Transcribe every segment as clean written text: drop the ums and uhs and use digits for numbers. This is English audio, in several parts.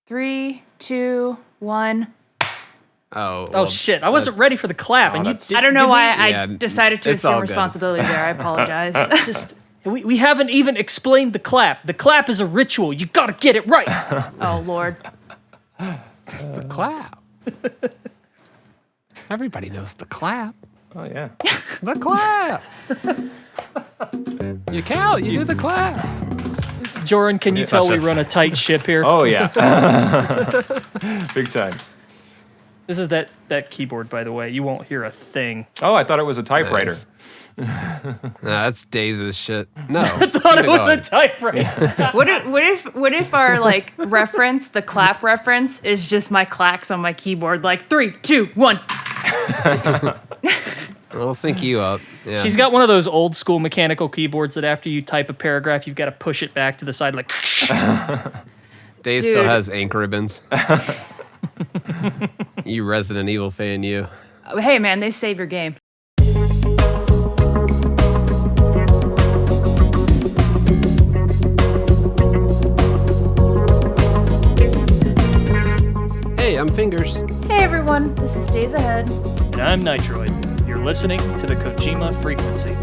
3, 2, 1. Oh, well, shit. I wasn't ready for the clap. And I don't know why I decided to assume responsibility there. I apologize. We haven't even explained the clap. The clap is a ritual. You gotta get it right. Oh, Lord. It's the clap. Everybody knows the clap. Oh, yeah. The clap. You count. You do the clap. Jorin, can you tell we run a tight ship here? Oh, yeah. Big time. This is that keyboard, by the way. You won't hear a thing. Oh, I thought it was a typewriter. Nice. That's Daze's shit. No. I thought it was a typewriter. What if our like reference, the clap reference, is just my clacks on my keyboard, like 3, 2, 1. We'll sync you up. Yeah. She's got one of those old school mechanical keyboards that after you type a paragraph, you've got to push it back to the side like. Daze still has ink ribbons. You Resident Evil fan, you. Hey, man, they save your game. Hey, I'm Fingers. Hey, everyone, this is Days Ahead. And I'm Nitroid. You're listening to the Kojima Frequency.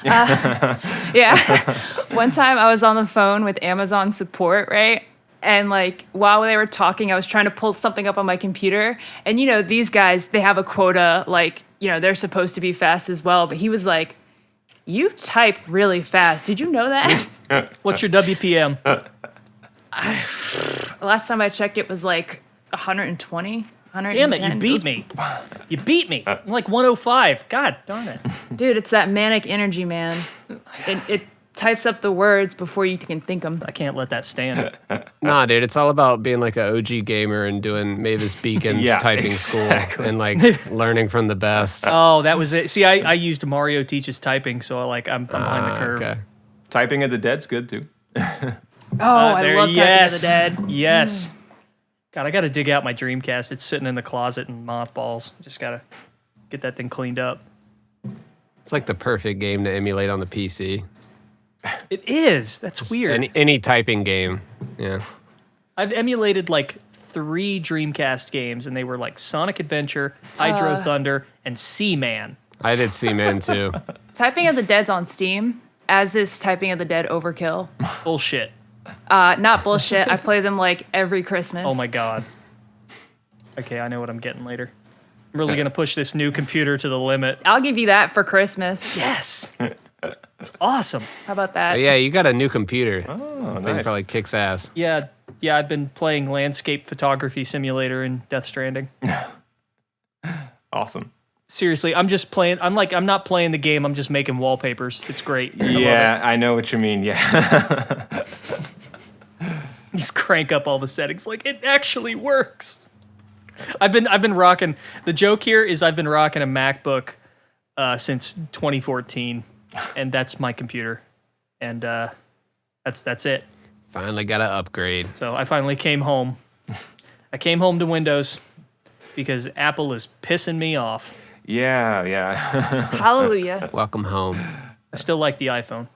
Yeah. One time I was on the phone with Amazon support, right? And like while they were talking, I was trying to pull something up on my computer. And you know, these guys, they have a quota, like, you know, they're supposed to be fast as well. But he was like, "You type really fast. Did you know that?" What's your WPM? Last time I checked, it was like 120. Damn it, you beat me. You beat me. I'm like 105. God darn it. Dude, it's that manic energy, man. It types up the words before you can think them. I can't let that stand. Nah, dude, it's all about being like an OG gamer and doing Mavis Beacon's typing school and like learning from the best. Oh, that was it. See, I used Mario Teaches Typing, so like I'm behind the curve. Okay. Typing of the Dead's good, too. I love Typing of the Dead. Yes. God, I got to dig out my Dreamcast. It's sitting in the closet in mothballs. Just got to get that thing cleaned up. It's like the perfect game to emulate on the PC. It is. That's weird. Any typing game. Yeah. I've emulated like 3 Dreamcast games, and they were like Sonic Adventure, Hydro Thunder, and Seaman. I did Seaman too. Typing of the Dead's on Steam, as is Typing of the Dead Overkill. Bullshit. Not bullshit. I play them like every Christmas. Oh my God. Okay, I know what I'm getting later. I'm really going to push this new computer to the limit. I'll give you that for Christmas. Yes. It's awesome. How about that? But yeah, you got a new computer. Oh, Thing nice. probably kicks ass. Yeah, I've been playing Landscape Photography Simulator in Death Stranding. Awesome. Seriously, I'm just playing. I'm not playing the game. I'm just making wallpapers. It's great. Yeah, I know what you mean. Yeah. Just crank up all the settings. Like, it actually works. I've been rocking. The joke here is I've been rocking a MacBook since 2014, and that's my computer, and that's it. Finally got to upgrade. So I finally came home. I came home to Windows because Apple is pissing me off. Yeah. Hallelujah. Welcome home. I still like the iPhone.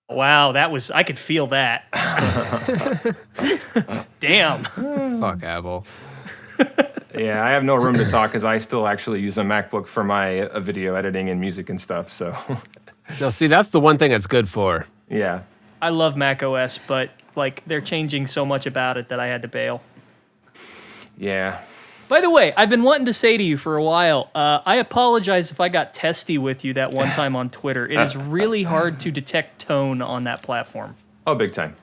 Wow, I could feel that. Damn. Fuck Apple. Yeah, I have no room to talk because I still actually use a MacBook for my video editing and music and stuff, so. No, see, that's the one thing it's good for. Yeah. I love Mac OS, but like they're changing so much about it that I had to bail. Yeah. By the way, I've been wanting to say to you for a while, I apologize if I got testy with you that one time on Twitter. It is really hard to detect tone on that platform. Oh, big time.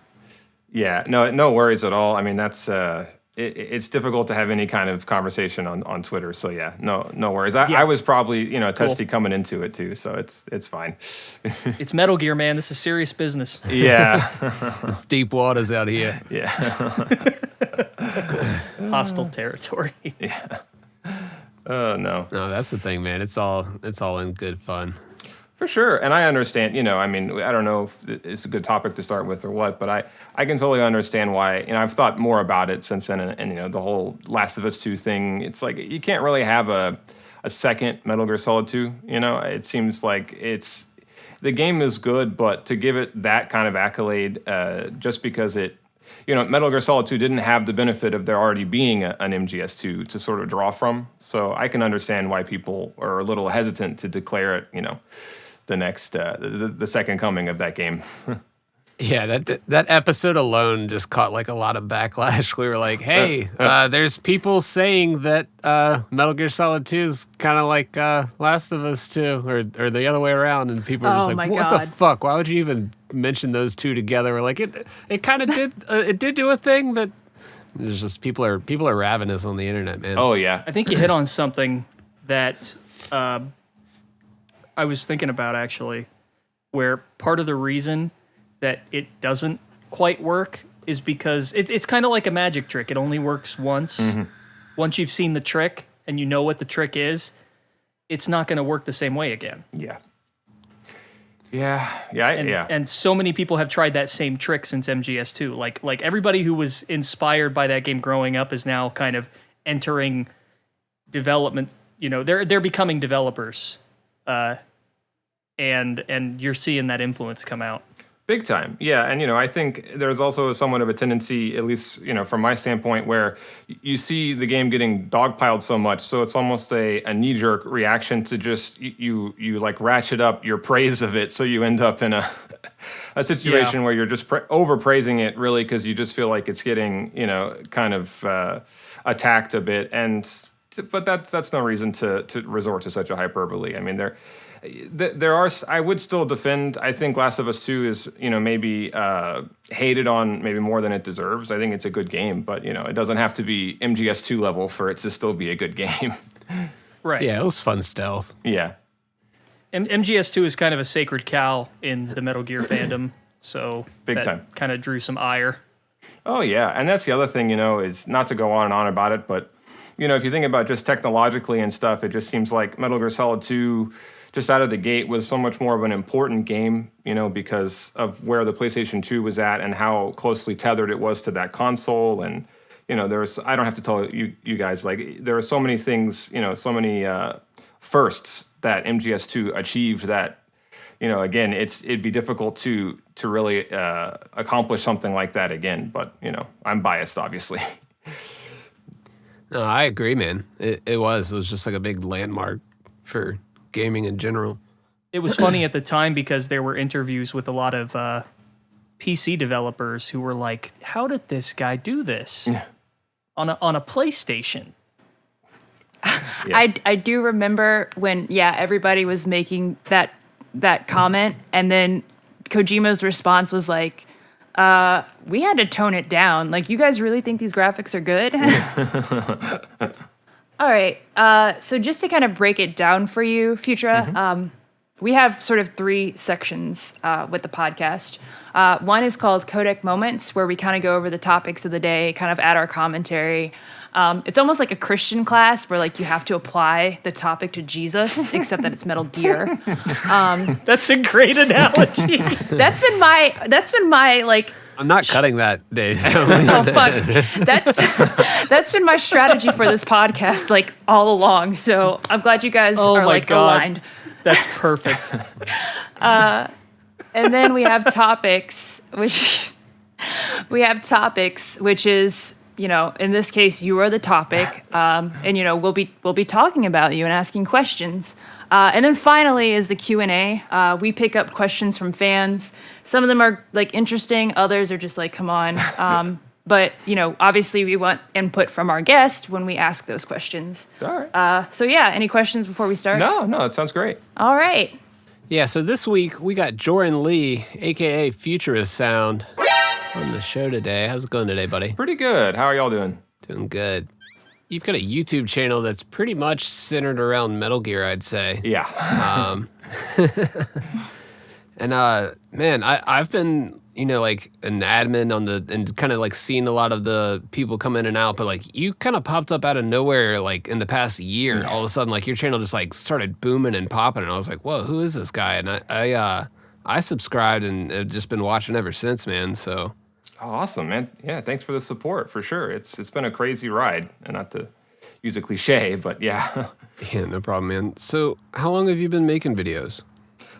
Yeah, no worries at all. I mean, that's it's difficult to have any kind of conversation on Twitter. So yeah, no worries. I was probably testy coming into it too, so it's fine. It's Metal Gear, man. This is serious business. Yeah, It's deep waters out here. yeah, Hostile territory. yeah. Oh no. No, that's the thing, man. It's all in good fun. For sure, and I understand. I mean, I don't know if it's a good topic to start with or what, but I can totally understand why. I've thought more about it since then, and the whole Last of Us 2 thing. It's like you can't really have a second Metal Gear Solid 2. It seems like the game is good, but to give it that kind of accolade just because Metal Gear Solid 2 didn't have the benefit of there already being an MGS2 to sort of draw from. So I can understand why people are a little hesitant to declare it, the next, the second coming of that game. Yeah, that episode alone just caught like a lot of backlash. We were like, hey, there's people saying that Metal Gear Solid 2 is kind of like Last of Us 2 or the other way around. And people are just like, what the fuck? Why would you even mention those two together? We're like, it kind of did, it did do a thing that there's just people are ravenous on the internet, man. Oh, yeah. I think you hit on something that I was thinking about actually, where part of the reason that it doesn't quite work is because it's kind of like a magic trick. It only works once. Mm-hmm. Once you've seen the trick and you know what the trick is, it's not going to work the same way again. Yeah. And so many people have tried that same trick since MGS2. Like everybody who was inspired by that game growing up is now kind of entering development. They're becoming developers, and you're seeing that influence come out. Big time. Yeah. And, I think there's also somewhat of a tendency, at least, from my standpoint, where you see the game getting dogpiled so much. So it's almost a knee-jerk reaction to just, you like ratchet up your praise of it. So you end up in a situation where you're just overpraising it really because you just feel like it's getting, kind of attacked a bit. But that's no reason to resort to such a hyperbole. I mean, there are. I would still defend. I think Last of Us 2 is, maybe hated on maybe more than it deserves. I think it's a good game, but it doesn't have to be MGS2 level for it to still be a good game. Right. Yeah, it was fun stealth. Yeah. MGS2 is kind of a sacred cow in the Metal Gear fandom, so big time. Kind of drew some ire. Oh yeah, and that's the other thing. Is not to go on and on about it, but if you think about just technologically and stuff, it just seems like Metal Gear Solid 2. Just out of the gate was so much more of an important game, because of where the PlayStation 2 was at and how closely tethered it was to that console. And, I don't have to tell you guys, like, there are so many things, so many firsts that MGS2 achieved that, again, it'd be difficult to really accomplish something like that again. But, I'm biased, obviously. No, I agree, man. It was just like a big landmark for gaming in general. It was funny at the time because there were interviews with a lot of PC developers who were like, how did this guy do this on a PlayStation? Yeah. I do remember when everybody was making that comment, and then Kojima's response was like, we had to tone it down. Like, you guys really think these graphics are good? All right. So just to kind of break it down for you, Futura, we have sort of 3 sections with the podcast. One is called Codec Moments, where we kind of go over the topics of the day, kind of add our commentary. It's almost like a Christian class where like you have to apply the topic to Jesus, except that it's Metal Gear. That's a great analogy. That's been my like. I'm not cutting that, Dave. Oh fuck! That's been my strategy for this podcast, like all along. So I'm glad you guys are like aligned. That's perfect. And then we have topics, which is, in this case, you are the topic, and we'll be talking about you and asking questions. And then finally is the Q&A. We pick up questions from fans. Some of them are like interesting. Others are just like, come on. But, obviously we want input from our guest when we ask those questions. All right. So yeah, any questions before we start? No, it sounds great. All right. Yeah, so this week we got Jorin Lee, a.k.a. Futurasound, on the show today. How's it going today, buddy? Pretty good. How are y'all doing? Doing good. You've got a YouTube channel that's pretty much centered around Metal Gear, I'd say. Yeah. And man, I've been you know, like an admin on the, and kind of like seeing a lot of the people come in and out, but like you kind of popped up out of nowhere, like in the past year, all of a sudden, like your channel just like started booming and popping. And I was like, whoa, who is this guy? And I subscribed and have just been watching ever since, man. So. Oh, awesome, man. Yeah. Thanks for the support for sure. It's been a crazy ride, and not to use a cliche, but yeah. Yeah, no problem, man. So how long have you been making videos?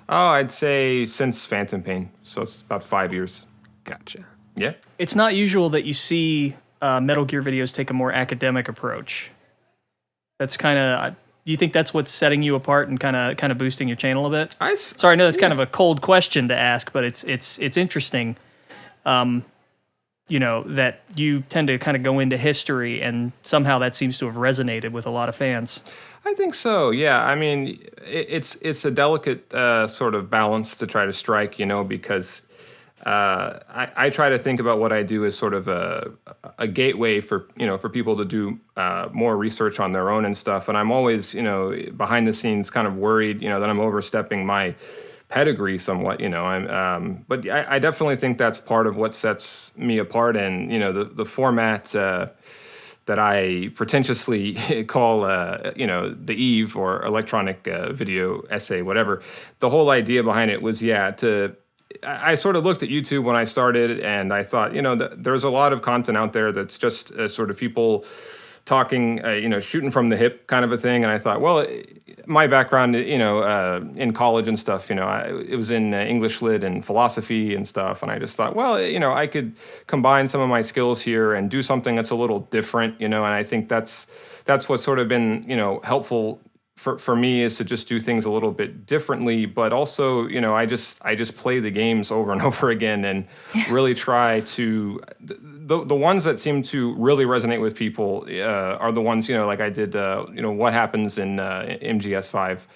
Oh, I'd say since Phantom Pain. So it's about 5 years. Gotcha. Yeah. It's not usual that you see Metal Gear videos take a more academic approach. That's kind of. Do you think that's what's setting you apart and kind of boosting your channel a bit? Sorry, I know that's kind of a cold question to ask, but it's interesting. You know, that you tend to kind of go into history, and somehow that seems to have resonated with a lot of fans. I think so. Yeah. I mean, it's a delicate sort of balance to try to strike, you know, because I try to think about what I do as sort of a gateway for, you know, for people to do more research on their own and stuff. And I'm always, you know, behind the scenes kind of worried, you know, that I'm overstepping my pedigree somewhat, you know. But I definitely think that's part of what sets me apart. And, you know, the format that I pretentiously call, you know, the EVE, or electronic video essay, whatever. The whole idea behind it was, I sort of looked at YouTube when I started, and I thought, you know, there's a lot of content out there that's just sort of people talking, you know, shooting from the hip kind of a thing. And I thought, well, my background, you know, in college and stuff, you know, it was in English lit and philosophy and stuff. And I just thought, well, you know, I could combine some of my skills here and do something that's a little different, you know. And I think that's what's sort of been, you know, helpful for me, is to just do things a little bit differently, but also, you know, I just play the games over and over again, and really try to, the ones that seem to really resonate with people are the ones, you know, like I did, you know, what happens in MGS5,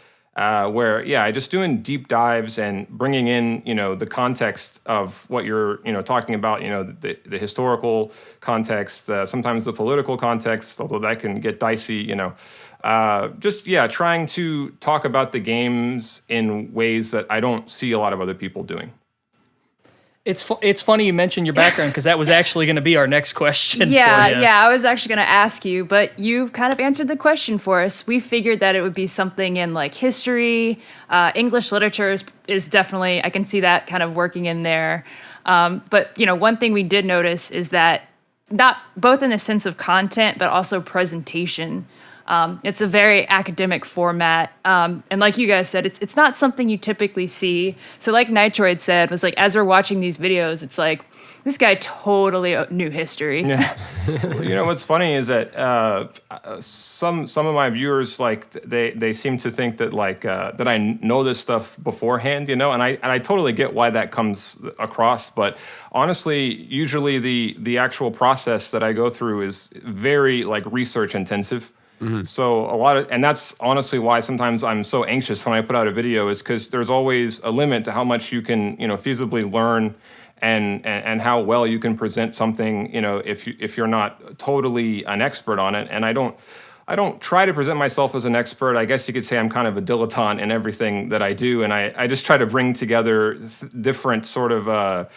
where, I just doing deep dives and bringing in, you know, the context of what you're, you know, talking about, you know, the historical context, sometimes the political context, although that can get dicey, you know. Trying to talk about the games in ways that I don't see a lot of other people doing. It's funny you mentioned your background, because that was actually going to be our next question. Yeah, for you. yeah, I was actually going to ask you, but you kind of answered the question for us. We figured that it would be something in like history, English literature is definitely, I can see that kind of working in there. But you know, one thing we did notice is that not both in a sense of content, but also presentation. It's a very academic format. And like you guys said, it's not something you typically see. So like Nitroid said, was like, as we're watching these videos, it's like, this guy totally knew history. Yeah. You know, what's funny is that some of my viewers, like, they seem to think that, like, that I know this stuff beforehand, you know, and I totally get why that comes across. But honestly, usually the actual process that I go through is very, like, research intensive. Mm-hmm. So and that's honestly why sometimes I'm so anxious when I put out a video, is because there's always a limit to how much you can, you know, feasibly learn, and how well you can present something, you know, if you're not totally an expert on it. And I don't try to present myself as an expert. I guess you could say I'm kind of a dilettante in everything that I do, and I just try to bring together different sort of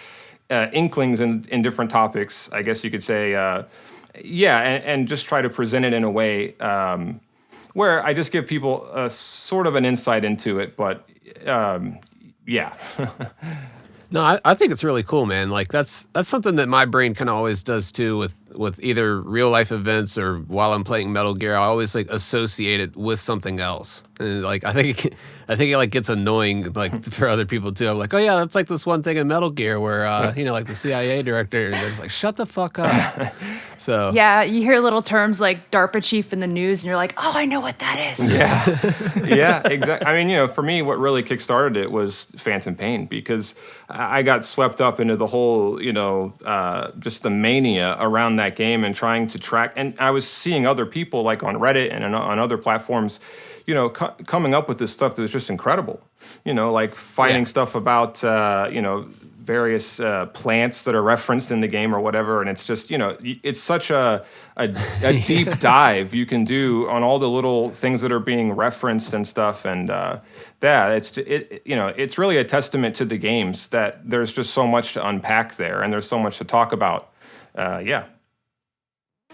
inklings in different topics, I guess you could say. And just try to present it in a way where I just give people a sort of an insight into it. But yeah. No, I think it's really cool, man. Like that's something that my brain kind of always does too, with either real life events or while I'm playing Metal Gear. I always like associate it with something else, and like I think it like gets annoying like for other people too. I'm like, oh yeah, that's like this one thing in Metal Gear where you know, like the CIA director is like, shut the fuck up. So yeah, you hear little terms like DARPA chief in the news, and you're like, oh, I know what that is. Yeah, exactly. I mean, you know, for me, what really kickstarted it was Phantom Pain, because I got swept up into the whole, you know, just the mania around that game and trying to track. And I was seeing other people like on Reddit and on other platforms, you know, coming up with this stuff that was just incredible. You know, like finding stuff about, you know, various plants that are referenced in the game or whatever, and it's just it's such a deep dive you can do on all the little things that are being referenced and stuff, and it's really a testament to the games that there's just so much to unpack there, and there's so much to talk about.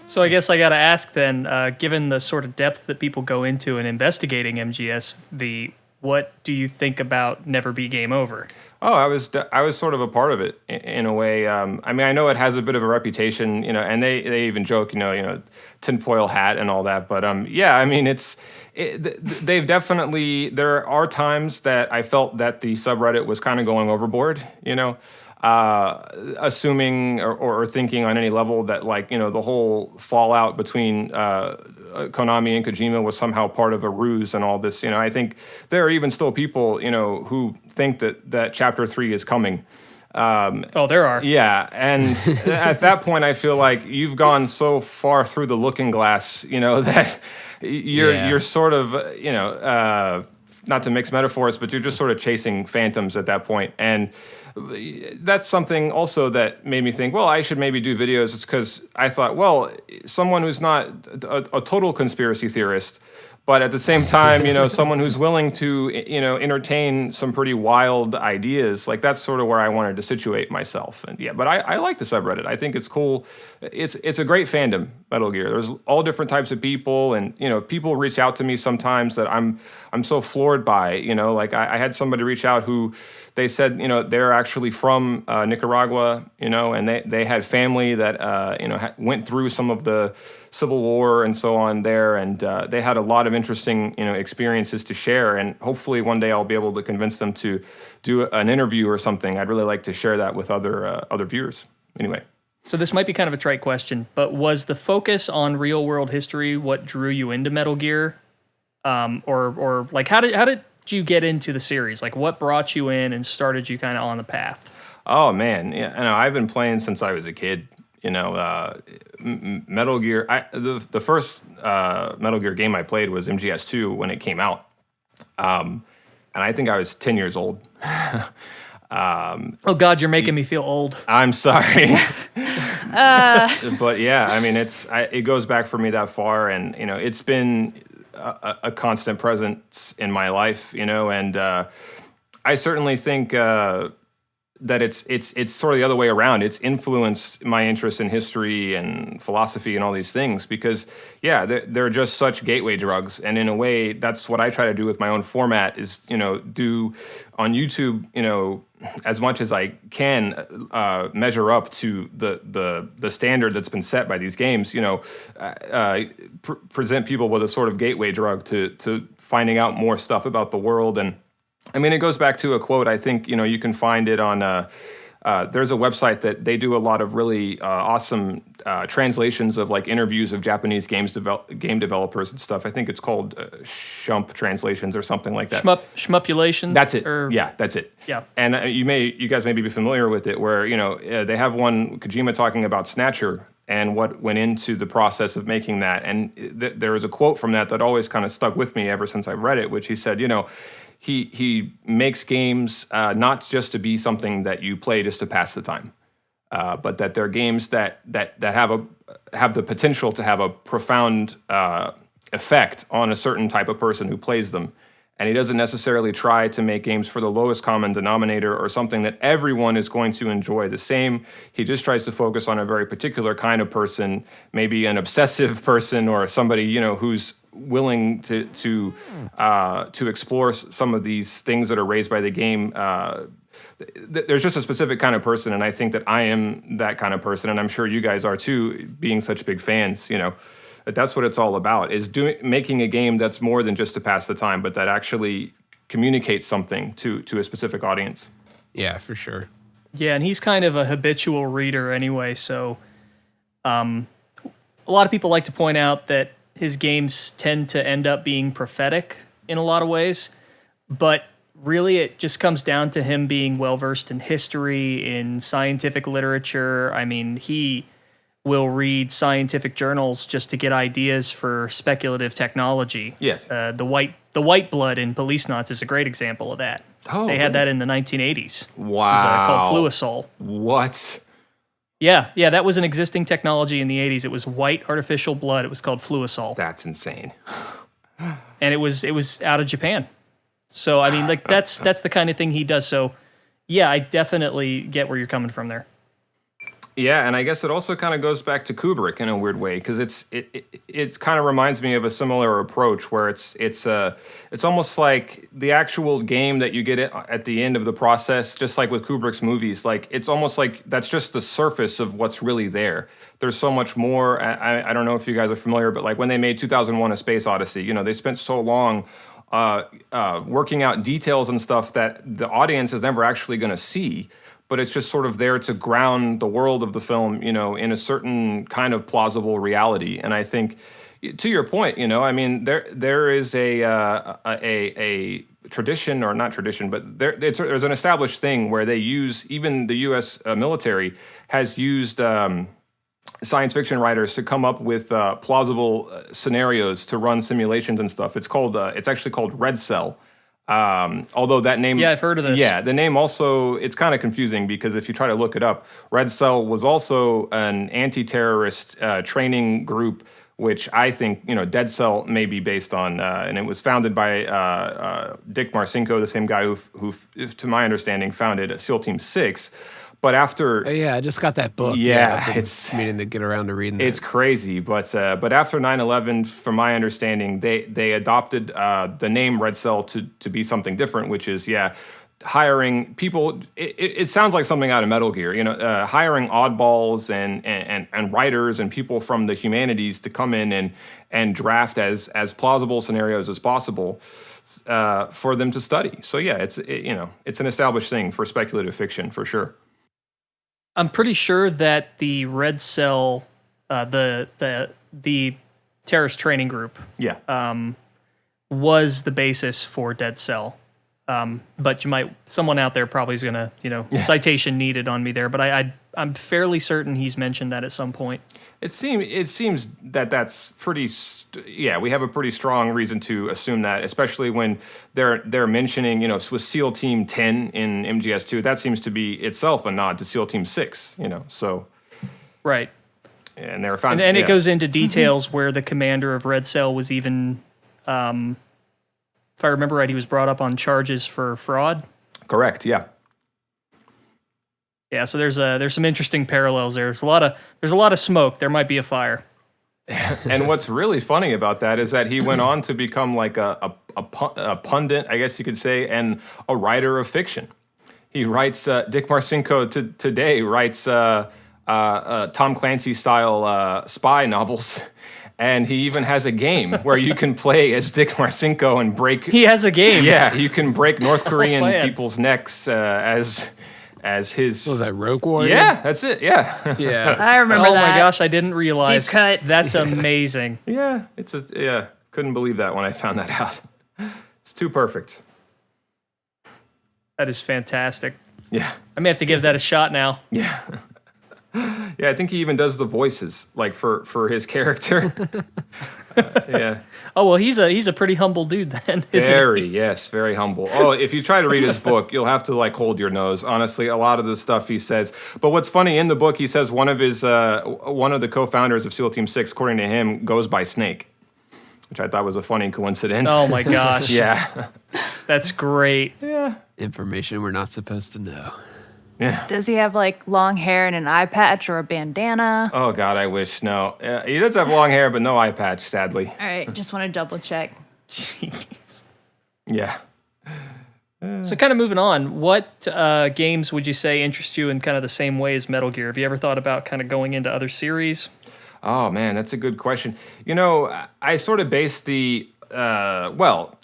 So I guess I got to ask then, given the sort of depth that people go into in investigating MGSV, what do you think about Never Be Game Over? Oh, I was sort of a part of it in a way. I mean, I know it has a bit of a reputation, and they even joke, tinfoil hat and all that. But yeah, I mean, they've definitely. There are times that I felt that the subreddit was kind of going overboard, assuming or thinking on any level that the whole fallout between Konami and Kojima was somehow part of a ruse and all this. I think there are even still people who think that Chapter 3 is coming. There are. Yeah, and at that point, I feel like you've gone so far through the looking glass, that you're sort of not to mix metaphors, but you're just sort of chasing phantoms at that point. And that's something also that made me think, well, I should maybe do videos. It's because I thought, well, someone who's not a total conspiracy theorist, but at the same time, someone who's willing to, entertain some pretty wild ideas, that's sort of where I wanted to situate myself. And yeah, but I like the subreddit. I think it's cool. It's a great fandom, Metal Gear. There's all different types of people, and people reach out to me sometimes that I'm so floored by. I had somebody reach out who they said they're actually from Nicaragua, and they had family that went through some of the Civil War and so on there, and they had a lot of interesting experiences to share, and hopefully one day I'll be able to convince them to do an interview or something. I'd really like to share that with other viewers. Anyway. So this might be kind of a trite question, but was the focus on real world history what drew you into Metal Gear? Or how did you get into the series? What brought you in and started you kind of on the path? Oh man, yeah, I've been playing since I was a kid. Metal Gear. The first Metal Gear game I played was MGS2 when it came out, and I think I was 10 years old. Oh God, you're making me feel old. I'm sorry. But yeah, I mean, it goes back for me that far, and it's been a constant presence in my life, and I certainly think that it's sort of the other way around. It's influenced my interest in history and philosophy and all these things because, yeah, they're just such gateway drugs. And in a way, that's what I try to do with my own format is, do on YouTube, as much as I can measure up to the standard that's been set by these games, present people with a sort of gateway drug to finding out more stuff about the world. And I mean, it goes back to a quote. I think, you can find it on, there's a website that they do a lot of really awesome translations of interviews of Japanese game developers and stuff. I think it's called Shump Translations or something like that. Shmupulation? That's it. Yeah, that's it. Yeah. And you guys may be familiar with it where, they have one, Kojima talking about Snatcher and what went into the process of making that. And there was a quote from that always kind of stuck with me ever since I read it, which he said, he makes games not just to be something that you play just to pass the time, but that they're games that have the potential to have a profound effect on a certain type of person who plays them. And he doesn't necessarily try to make games for the lowest common denominator or something that everyone is going to enjoy the same. He just tries to focus on a very particular kind of person, maybe an obsessive person or somebody, who's willing to explore some of these things that are raised by the game. There's just a specific kind of person, and I think that I am that kind of person, and I'm sure you guys are too, being such big fans, That's what it's all about, is making a game that's more than just to pass the time, but that actually communicates something to a specific audience. Yeah, for sure. Yeah, and he's kind of a habitual reader anyway, so a lot of people like to point out that his games tend to end up being prophetic in a lot of ways, but really it just comes down to him being well-versed in history, in scientific literature. I mean, he will read scientific journals just to get ideas for speculative technology. Yes. The white blood in Police Knots is a great example of that. Oh, They had that in the 1980s. It was Wow. called Fluisol. What? Yeah, that was an existing technology in the 80s. It was white artificial blood. It was called Fluisol. That's insane. And it was out of Japan. So I mean, like that's the kind of thing he does. So yeah, I definitely get where you're coming from there. Yeah, and I guess it also kind of goes back to Kubrick in a weird way because it kind of reminds me of a similar approach where it's almost like the actual game that you get at the end of the process, just like with Kubrick's movies. Like it's almost like that's just the surface of what's really there. There's so much more. I don't know if you guys are familiar, but like when they made 2001: A Space Odyssey, you know, they spent so long working out details and stuff that the audience is never actually going to see. But it's just sort of there to ground the world of the film, you know, in a certain kind of plausible reality. And I think, to your point, you know, I mean, there is a tradition, or not tradition, but there's an established thing where they use, even the U.S. Military has used science fiction writers to come up with plausible scenarios to run simulations and stuff. It's actually called Red Cell. Although that name, Yeah, I've heard of this. Yeah, the name also, it's kind of confusing because if you try to look it up, Red Cell was also an anti-terrorist training group, which I think, you know, Dead Cell may be based on, and it was founded by Dick Marcinko, the same guy who, to my understanding, founded SEAL Team 6. But after, Oh, yeah, I just got that book. Yeah, I've been it's meaning to get around to reading it's it. crazy. But after 9/11, from my understanding, they adopted the name Red Cell to be something different, which is hiring people. It sounds like something out of Metal Gear, you know, hiring oddballs and writers and people from the humanities to come in and draft as plausible scenarios as possible for them to study. So yeah, it's an established thing for speculative fiction for sure. I'm pretty sure that the Red Cell, the terrorist training group, Yeah. was the basis for Dead Cell. But someone out there probably is gonna, citation needed on me there. But I'm fairly certain he's mentioned that at some point. It seems that that's pretty. We have a pretty strong reason to assume that, especially when they're mentioning, you know, with SEAL Team 10 in MGS2. That seems to be itself a nod to SEAL Team 6. You know, so Right. and they're found. And it goes into details where the commander of Red Cell was even, if I remember right, he was brought up on charges for fraud. Correct. Yeah. Yeah, so there's some interesting parallels there. There's a lot of smoke. There might be a fire. And what's really funny about that is that he went on to become like a pundit, I guess you could say, and a writer of fiction. He writes, Dick Marcinko today writes Tom Clancy style spy novels. And he even has a game where you can play as Dick Marcinko and break. He has a game. Yeah, you can break North Korean man. people's necks as his. Was that Rogue Warrior? Yeah, that's it. Yeah. Yeah. I remember Oh that. my gosh, I didn't realize. Deep cut. That's amazing. Yeah, couldn't believe that when I found that out. It's too perfect. That is fantastic. Yeah. I may have to give that a shot now. Yeah. Yeah, I think he even does the voices, like for his character. Yeah. Oh well, he's a pretty humble dude then. Isn't he? Yes, very humble. Oh, if you try to read his book, you'll have to like hold your nose. Honestly, a lot of the stuff he says. But what's funny in the book, he says one of the co-founders of SEAL Team 6, according to him, goes by Snake, which I thought was a funny coincidence. Oh my gosh. Yeah. That's great. Yeah. Information we're not supposed to know. Yeah. Does he have like long hair and an eye patch or a bandana? Oh God, I wish. No, he does have long hair, but no eye patch, sadly. All right, just want to double check. Jeez. Yeah. So kind of moving on, what games would you say interest you in kind of the same way as Metal Gear? Have you ever thought about kind of going into other series? Oh man, that's a good question. You know, I sort of based the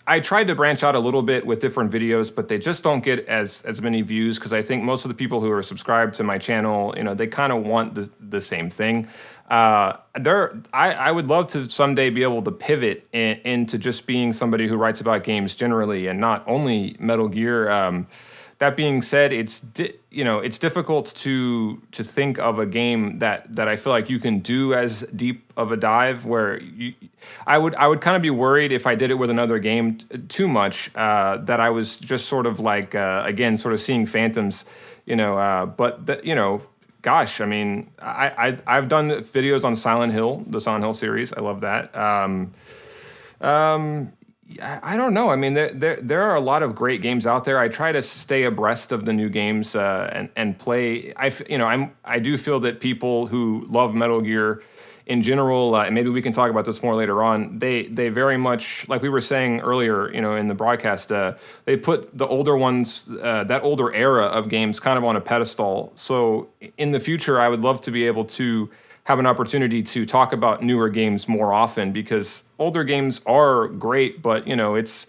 I tried to branch out a little bit with different videos, but they just don't get as many views because I think most of the people who are subscribed to my channel, you know, they kind of want the same thing. I would love to someday be able to pivot into just being somebody who writes about games generally and not only Metal Gear. that being said, it's difficult to think of a game that I feel like you can do as deep of a dive. Where I would kind of be worried if I did it with another game too much, that I was just sort of like again sort of seeing phantoms, Gosh, I mean, I've done videos on Silent Hill, the Silent Hill series. I love that. I don't know. I mean, there are a lot of great games out there. I try to stay abreast of the new games and play. I do feel that people who love Metal Gear in general, and maybe we can talk about this more later on, they very much, like we were saying earlier, in the broadcast, they put the older ones, that older era of games kind of on a pedestal. So in the future, I would love to be able to have an opportunity to talk about newer games more often, because older games are great, but it's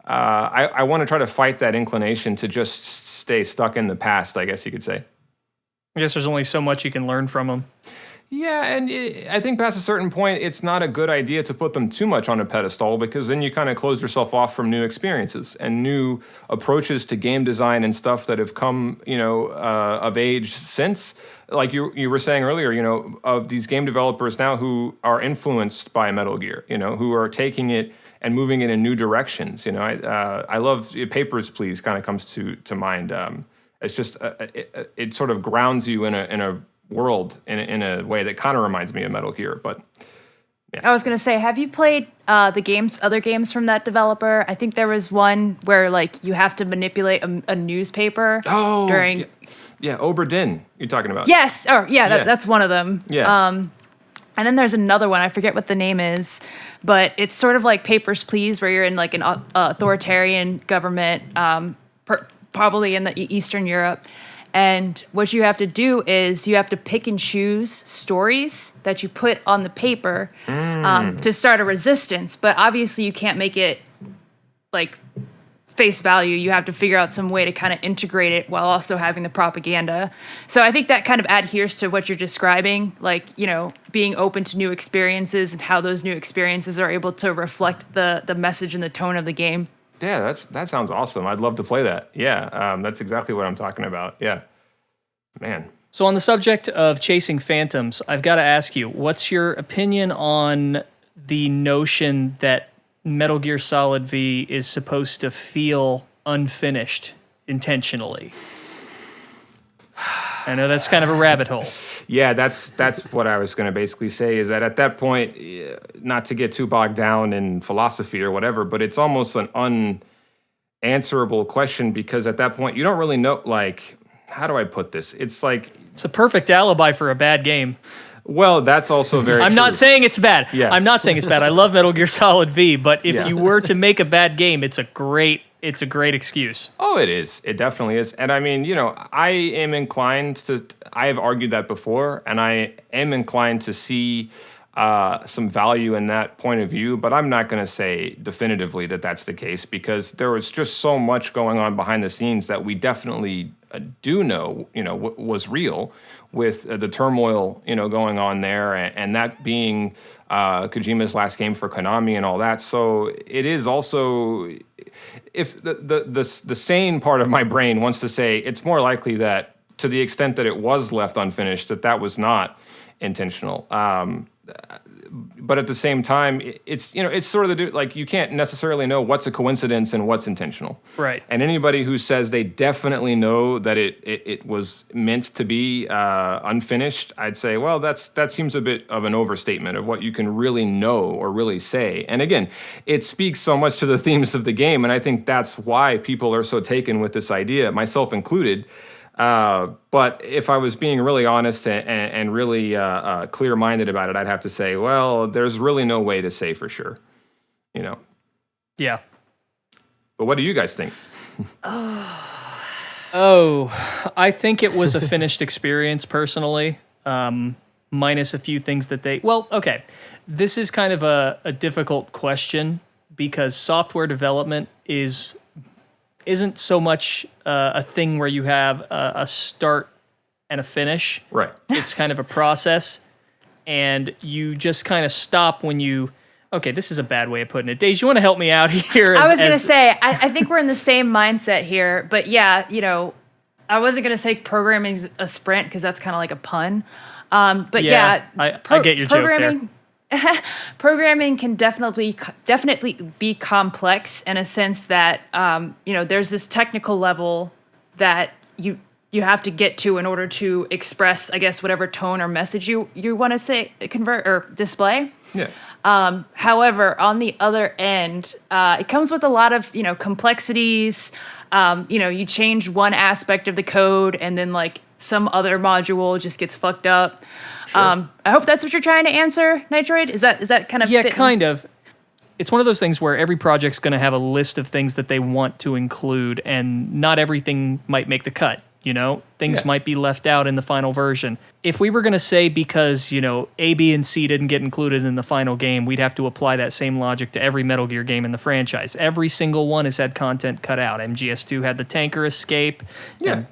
I want to try to fight that inclination to just stay stuck in the past, I guess you could say. I guess there's only so much you can learn from them. Yeah, and I think past a certain point, it's not a good idea to put them too much on a pedestal, because then you kind of close yourself off from new experiences and new approaches to game design and stuff that have come, of age since. Like you were saying earlier, of these game developers now who are influenced by Metal Gear, who are taking it and moving it in new directions. I love Papers, Please kind of comes to mind. It's just it sort of grounds you in a world in a way that kind of reminds me of Metal Gear. But yeah. I was gonna say, have you played other games from that developer? I think there was one where like you have to manipulate a newspaper during. Yeah, Obra Dinn, you're talking about. Yes, that's one of them. Yeah. And then there's another one, I forget what the name is, but it's sort of like Papers, Please, where you're in like an authoritarian government, probably in the Eastern Europe. And what you have to do is you have to pick and choose stories that you put on the paper to start a resistance. But obviously you can't make it like face value. You have to figure out some way to kind of integrate it while also having the propaganda. So I think that kind of adheres to what you're describing, like, being open to new experiences and how those new experiences are able to reflect the message and the tone of the game. Yeah, that sounds awesome. I'd love to play that. Yeah, that's exactly what I'm talking about. Yeah, man. So on the subject of chasing phantoms, I've got to ask you, what's your opinion on the notion that Metal Gear Solid V is supposed to feel unfinished intentionally? I know that's kind of a rabbit hole. Yeah, that's what I was going to basically say, is that at that point, not to get too bogged down in philosophy or whatever, but it's almost an unanswerable question, because at that point, you don't really know, like, how do I put this? It's like... It's a perfect alibi for a bad game. Well, that's also very I'm true. not saying it's bad. Yeah. I'm not saying it's bad. I love Metal Gear Solid V, but if you were to make a bad game, it's a great excuse. Oh, it is. It definitely is. And I mean, I am inclined to, I have argued that before, and I am inclined to see some value in that point of view, but I'm not going to say definitively that that's the case, because there was just so much going on behind the scenes that we definitely do know, was real, with the turmoil, going on there, and that being Kojima's last game for Konami and all that. So it is also, if the sane part of my brain wants to say, it's more likely that, to the extent that it was left unfinished, that was not intentional. But at the same time, it's sort of like, you can't necessarily know what's a coincidence and what's intentional. Right. And anybody who says they definitely know that it was meant to be unfinished, I'd say, well, that seems a bit of an overstatement of what you can really know or really say. And again, it speaks so much to the themes of the game, and I think that's why people are so taken with this idea, myself included. But if I was being really honest and really clear-minded about it, I'd have to say, well, there's really no way to say for sure, Yeah. But what do you guys think? I think it was a finished experience personally, minus a few things that they... Well, okay. This is kind of a difficult question, because software development isn't so much a thing where you have a start and a finish. Right. It's kind of a process, and you just kind of stop when you, Okay, this is a bad way of putting it. Days, you want to help me out here? I was going to say, I think we're in the same mindset here, but yeah, I wasn't going to say programming's a sprint because that's kind of like a pun. But yeah, I get your joke there. Programming can definitely be complex in a sense that there's this technical level that you have to get to in order to express, I guess, whatever tone or message you want to say, convert or display. Yeah. However, on the other end, it comes with a lot of complexities. You change one aspect of the code, and then like some other module just gets fucked up. Sure. I hope that's what you're trying to answer, Nitroid. Is that kind of fitting? Kind of. It's one of those things where every project's going to have a list of things that they want to include, and not everything might make the cut. Things might be left out in the final version. If we were going to say because, A, B, and C didn't get included in the final game, we'd have to apply that same logic to every Metal Gear game in the franchise. Every single one has had content cut out. MGS2 had the tanker escape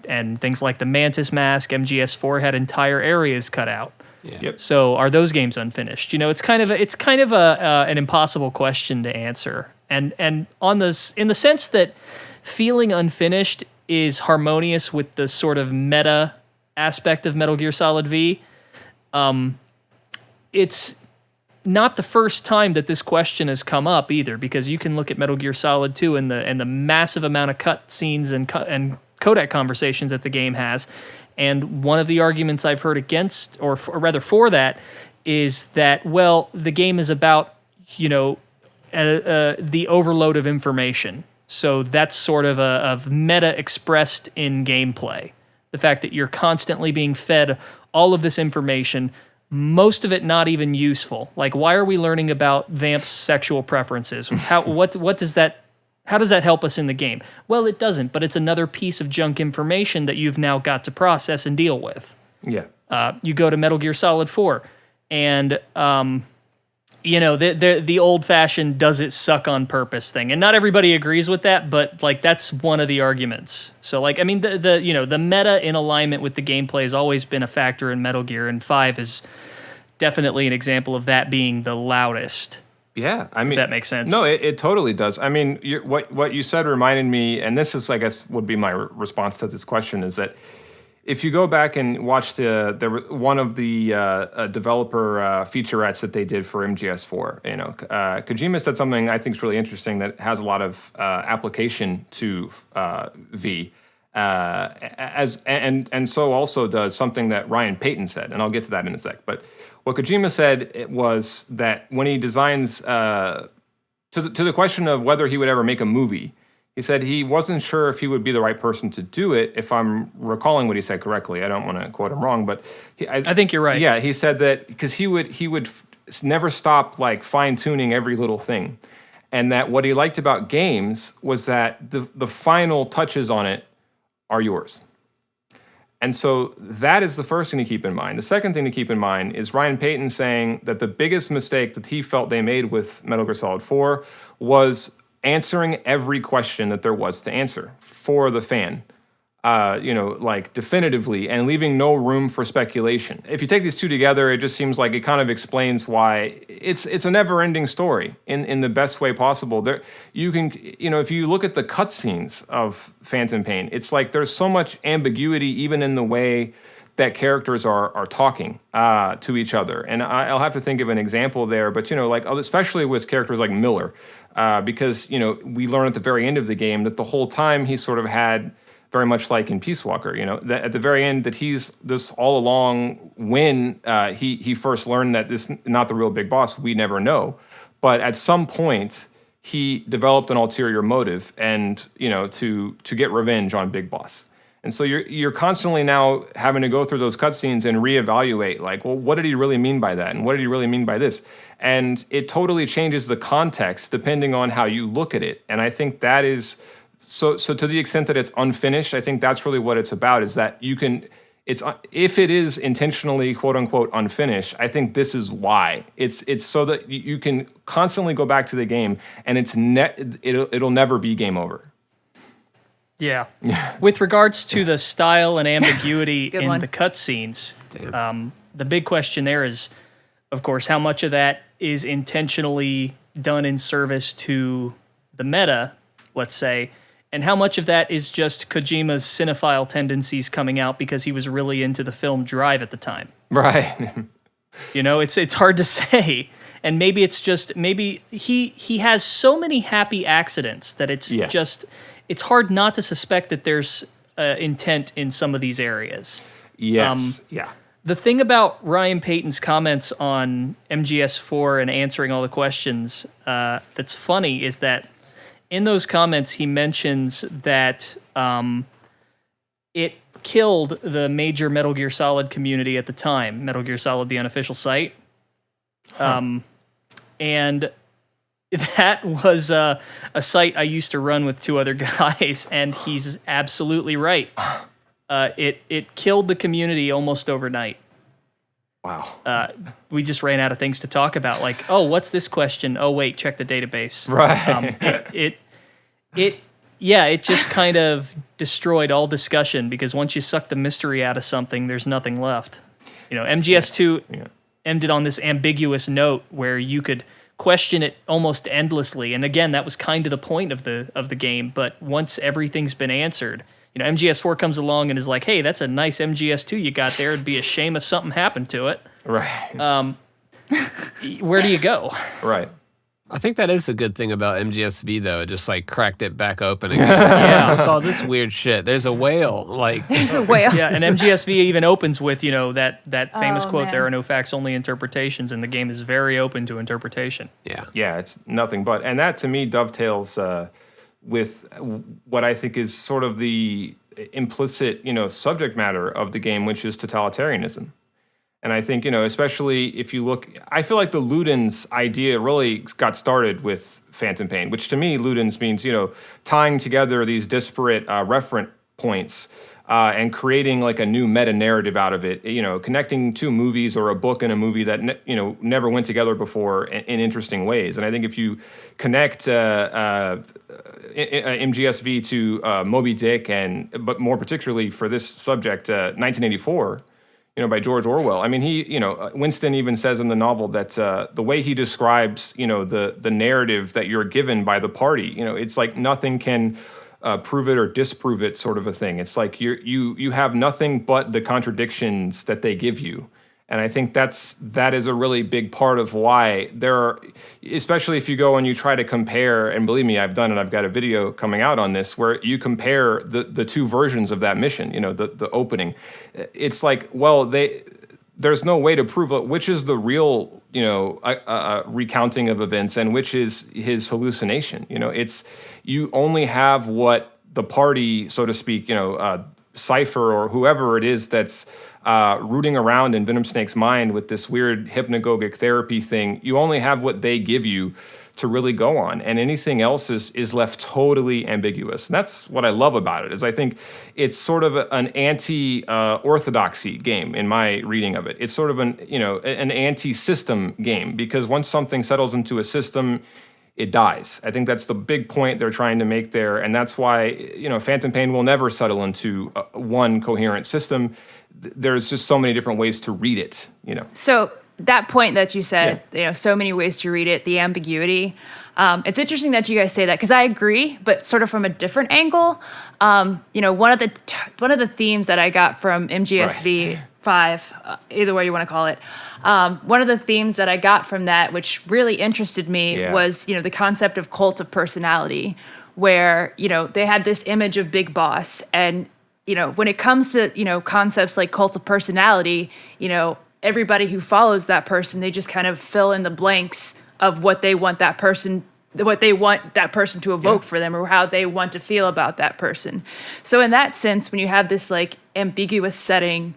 and things like the Mantis mask. MGS4 had entire areas cut out. Yeah. Yep. So are those games unfinished? It's kind of an impossible question to answer. And on this, in the sense that feeling unfinished is harmonious with the sort of meta aspect of Metal Gear Solid V. It's not the first time that this question has come up either, because you can look at Metal Gear Solid 2 and the massive amount of cutscenes and codec conversations that the game has. And one of the arguments I've heard against, or rather for that, is that, well, the game is about, the overload of information. So that's sort of meta expressed in gameplay. The fact that you're constantly being fed all of this information, most of it not even useful. Like, why are we learning about Vamp's sexual preferences? How does that help us in the game? Well, it doesn't, but it's another piece of junk information that you've now got to process and deal with. Yeah. You go to Metal Gear Solid 4, and the old-fashioned does it suck on purpose thing. And not everybody agrees with that, but like that's one of the arguments. So like, I mean, the meta in alignment with the gameplay has always been a factor in Metal Gear, and 5 is definitely an example of that being the loudest. Yeah, I mean, if that makes sense. No, it totally does. I mean, what you said reminded me, and this is, I guess, would be my response to this question, is that if you go back and watch one of the developer featurettes that they did for MGS4, Kojima said something I think is really interesting that has a lot of application to V, and so also does something that Ryan Payton said, and I'll get to that in a sec. But what Kojima said was that when he designs to the question of whether he would ever make a movie, he said he wasn't sure if he would be the right person to do it, if I'm recalling what he said correctly. I don't want to quote him wrong, but I think you're right. Yeah, he said that because he would never stop like fine-tuning every little thing. And that what he liked about games was that the final touches on it are yours. And so that is the first thing to keep in mind. The second thing to keep in mind is Ryan Payton saying that the biggest mistake that he felt they made with Metal Gear Solid 4 was answering every question that there was to answer for the fan, like definitively, and leaving no room for speculation. If you take these two together, it just seems like it kind of explains why it's a never-ending story in the best way possible. There, you can, if you look at the cutscenes of Phantom Pain, it's like there's so much ambiguity even in the way that characters are talking to each other. And I'll have to think of an example there, but like especially with characters like Miller, because we learn at the very end of the game that the whole time he sort of had, very much like in Peace Walker, that at the very end that he's this all along when he first learned that this not the real big boss, we never know. But at some point he developed an ulterior motive and to get revenge on Big Boss. And so you're constantly now having to go through those cutscenes and reevaluate, like, well, what did he really mean by that? And what did he really mean by this? And it totally changes the context depending on how you look at it. And I think that is, so to the extent that it's unfinished, I think that's really what it's about, is that you can, if it is intentionally, quote unquote, unfinished, I think this is why. It's so that you can constantly go back to the game and it'll never be game over. Yeah. With regards to the style and ambiguity in one. the cutscenes, the big question there is, of course, how much of that is intentionally done in service to the meta, let's say, and how much of that is just Kojima's cinephile tendencies coming out because he was really into the film Drive at the time. Right. You know, it's hard to say. And maybe it's just, maybe he has so many happy accidents that it's just, it's hard not to suspect that there's intent in some of these areas. Yes. The thing about Ryan Payton's comments on MGS4 and answering all the questions that's funny is that in those comments he mentions that it killed the major Metal Gear Solid community at the time, Metal Gear Solid, the unofficial site. And that was a site I used to run with 2 other guys, and he's absolutely right. It killed the community almost overnight. Wow. We just ran out of things to talk about. Like, oh, what's this question? Oh, wait, check the database. Right. It just kind of destroyed all discussion because once you suck the mystery out of something, there's nothing left. You know, MGS2 ended on this ambiguous note where you could question it almost endlessly. And again, that was kind of the point of the game. But once everything's been answered, you know, MGS4 comes along and is like, hey, that's a nice MGS2 you got there. It'd be a shame if something happened to it. Right. Where do you go? Right. I think that is a good thing about MGSV, though. It just like cracked it back open again. Yeah, it's all this weird shit. There's a whale. Like, There's a whale. Yeah, and MGSV even opens with, you know, that famous quote, man. there are no facts, only interpretations, and the game is very open to interpretation. yeah. Yeah, it's nothing but. And that to me dovetails with what I think is sort of the implicit, you know, subject matter of the game, which is totalitarianism. And I think, you know, especially if you look, I feel like the Ludens idea really got started with Phantom Pain, which to me, Ludens means, you know, tying together these disparate referent points and creating like a new meta narrative out of it, you know, connecting 2 movies or a book and a movie that, you know, never went together before in interesting ways. And I think if you connect MGSV to Moby Dick but more particularly for this subject, 1984, you know, by George Orwell. I mean, he, you know, Winston even says in the novel that the way he describes, you know, the narrative that you're given by the party, you know, it's like nothing can prove it or disprove it, sort of a thing. It's like you have nothing but the contradictions that they give you. And I think that is a really big part of why there are, especially if you go and you try to compare, and believe me, I've done it, I've got a video coming out on this, where you compare the 2 versions of that mission, you know, the opening. It's like, well, there's no way to prove which is the real, you know, recounting of events and which is his hallucination. You know, you only have what the party, so to speak, you know, Cypher or whoever it is that's rooting around in Venom Snake's mind with this weird hypnagogic therapy thing. You only have what they give you to really go on, and anything else is left totally ambiguous. And that's what I love about it, is I think it's sort of an anti-orthodoxy game in my reading of it. It's sort of an anti-system game, because once something settles into a system, it dies. I think that's the big point they're trying to make there, and that's why, you know, Phantom Pain will never settle into one coherent system. There's just so many different ways to read it, you know. So that point that you said, you know, so many ways to read it, the ambiguity. It's interesting that you guys say that, because I agree, but sort of from a different angle. You know, one of the themes that I got from MGSV 5, either way you want to call it, one of the themes that I got from that, which really interested me, was, you know, the concept of cult of personality, where, you know, they had this image of Big Boss, and, you know, when it comes to, you know, concepts like cult of personality, you know, everybody who follows that person, they just kind of fill in the blanks of what they want that person to evoke for them, or how they want to feel about that person. So in that sense, when you have this like ambiguous setting,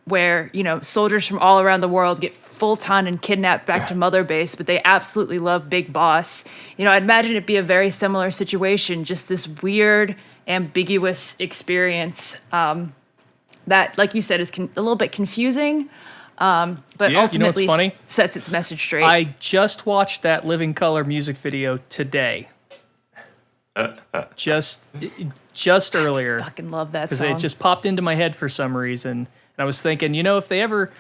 where, you know, soldiers from all around the world get full-time and kidnapped back to Mother Base, but they absolutely love Big Boss, you know, I'd imagine it'd be a very similar situation, just this weird, ambiguous experience that, like you said, is a little bit confusing, but ultimately, you know what's funny? Sets its message straight. I just watched that Living Color music video today. Just earlier. Fucking love that because song. it just popped into my head for some reason, and I was thinking, you know, if they ever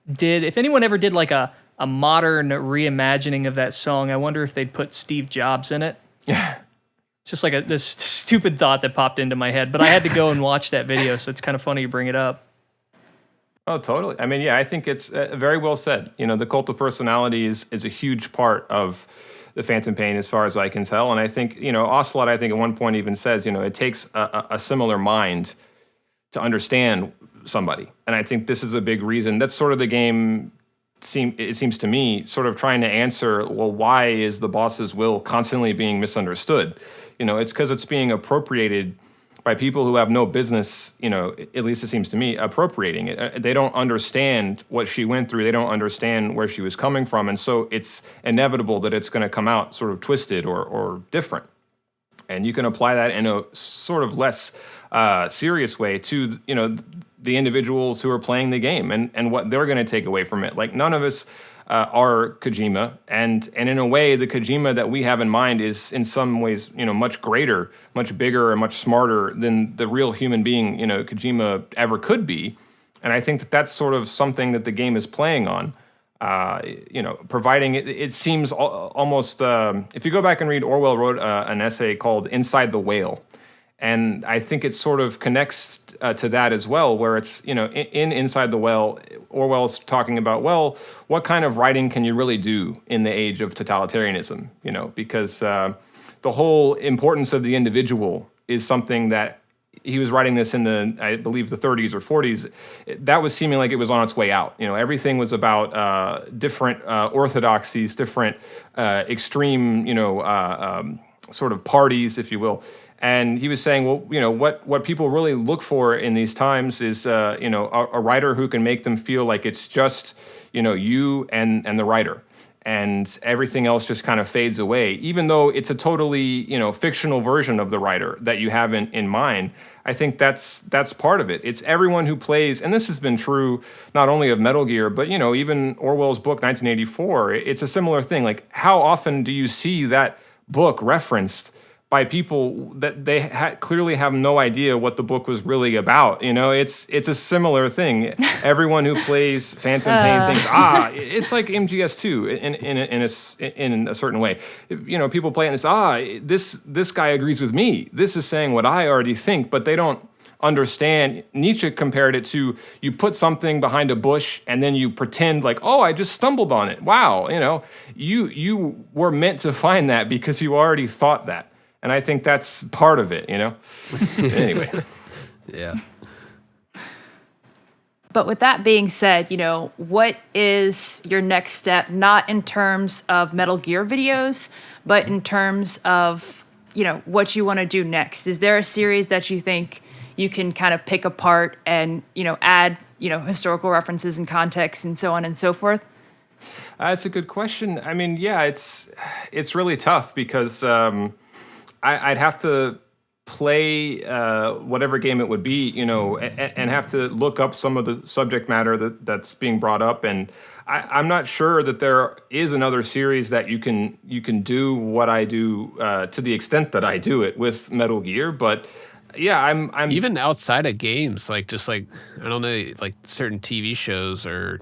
if anyone ever did like a modern reimagining of that song, I wonder if they'd put Steve Jobs in it. It's just like this stupid thought that popped into my head, but I had to go and watch that video, so it's kind of funny you bring it up. Oh, totally. I mean, yeah, I think it's very well said. The cult of personality is a huge part of the Phantom Pain, as far as I can tell. And I think, Ocelot, I think at one point even says, it takes a similar mind to understand somebody. And I think this is a big reason. That's sort of the game, it seems to me, sort of trying to answer, well, why is the boss's will constantly being misunderstood? It's because it's being appropriated by people who have no business, at least it seems to me, appropriating it. They don't understand what she went through. They don't understand where she was coming from. And so it's inevitable that it's going to come out sort of twisted or different. And you can apply that in a sort of less serious way to, the individuals who are playing the game and what they're going to take away from it. Like, none of us are Kojima, and in a way, the Kojima that we have in mind is in some ways, much greater, much bigger, and much smarter than the real human being, Kojima ever could be. And I think that that's sort of something that the game is playing on. Providing it seems almost. If you go back and read, Orwell wrote an essay called "Inside the Whale." And I think it sort of connects to that as well, where it's, in Inside the Whale, Orwell's talking about, well, what kind of writing can you really do in the age of totalitarianism? Because the whole importance of the individual is something that he was writing this in I believe, the 30s or 40s. That was seeming like it was on its way out. Everything was about different orthodoxies, different extreme, sort of parties, if you will. And he was saying, well, what people really look for in these times is, a writer who can make them feel like it's just, you and the writer. And everything else just kind of fades away, even though it's a totally, fictional version of the writer that you have in mind. I think that's part of it. It's everyone who plays, and this has been true not only of Metal Gear, but, even Orwell's book, 1984. It's a similar thing. Like, how often do you see that book referenced by people that they clearly have no idea what the book was really about? It's a similar thing. Everyone who plays Phantom Pain thinks, it's like MGS2 in a certain way. People play it and it's, this guy agrees with me. This is saying what I already think, but they don't understand. Nietzsche compared it to, you put something behind a bush and then you pretend like, I just stumbled on it. Wow, you were meant to find that because you already thought that. And I think that's part of it, Anyway. Yeah. But with that being said, what is your next step, not in terms of Metal Gear videos, but in terms of, what you want to do next? Is there a series that you think you can kind of pick apart and, add, historical references and context and so on and so forth? That's a good question. I mean, yeah, it's really tough because I'd have to play whatever game it would be, and have to look up some of the subject matter that's being brought up. And I'm not sure that there is another series that you can do what I do to the extent that I do it with Metal Gear. But yeah, I'm even outside of games, like just like, I don't know, like certain TV shows or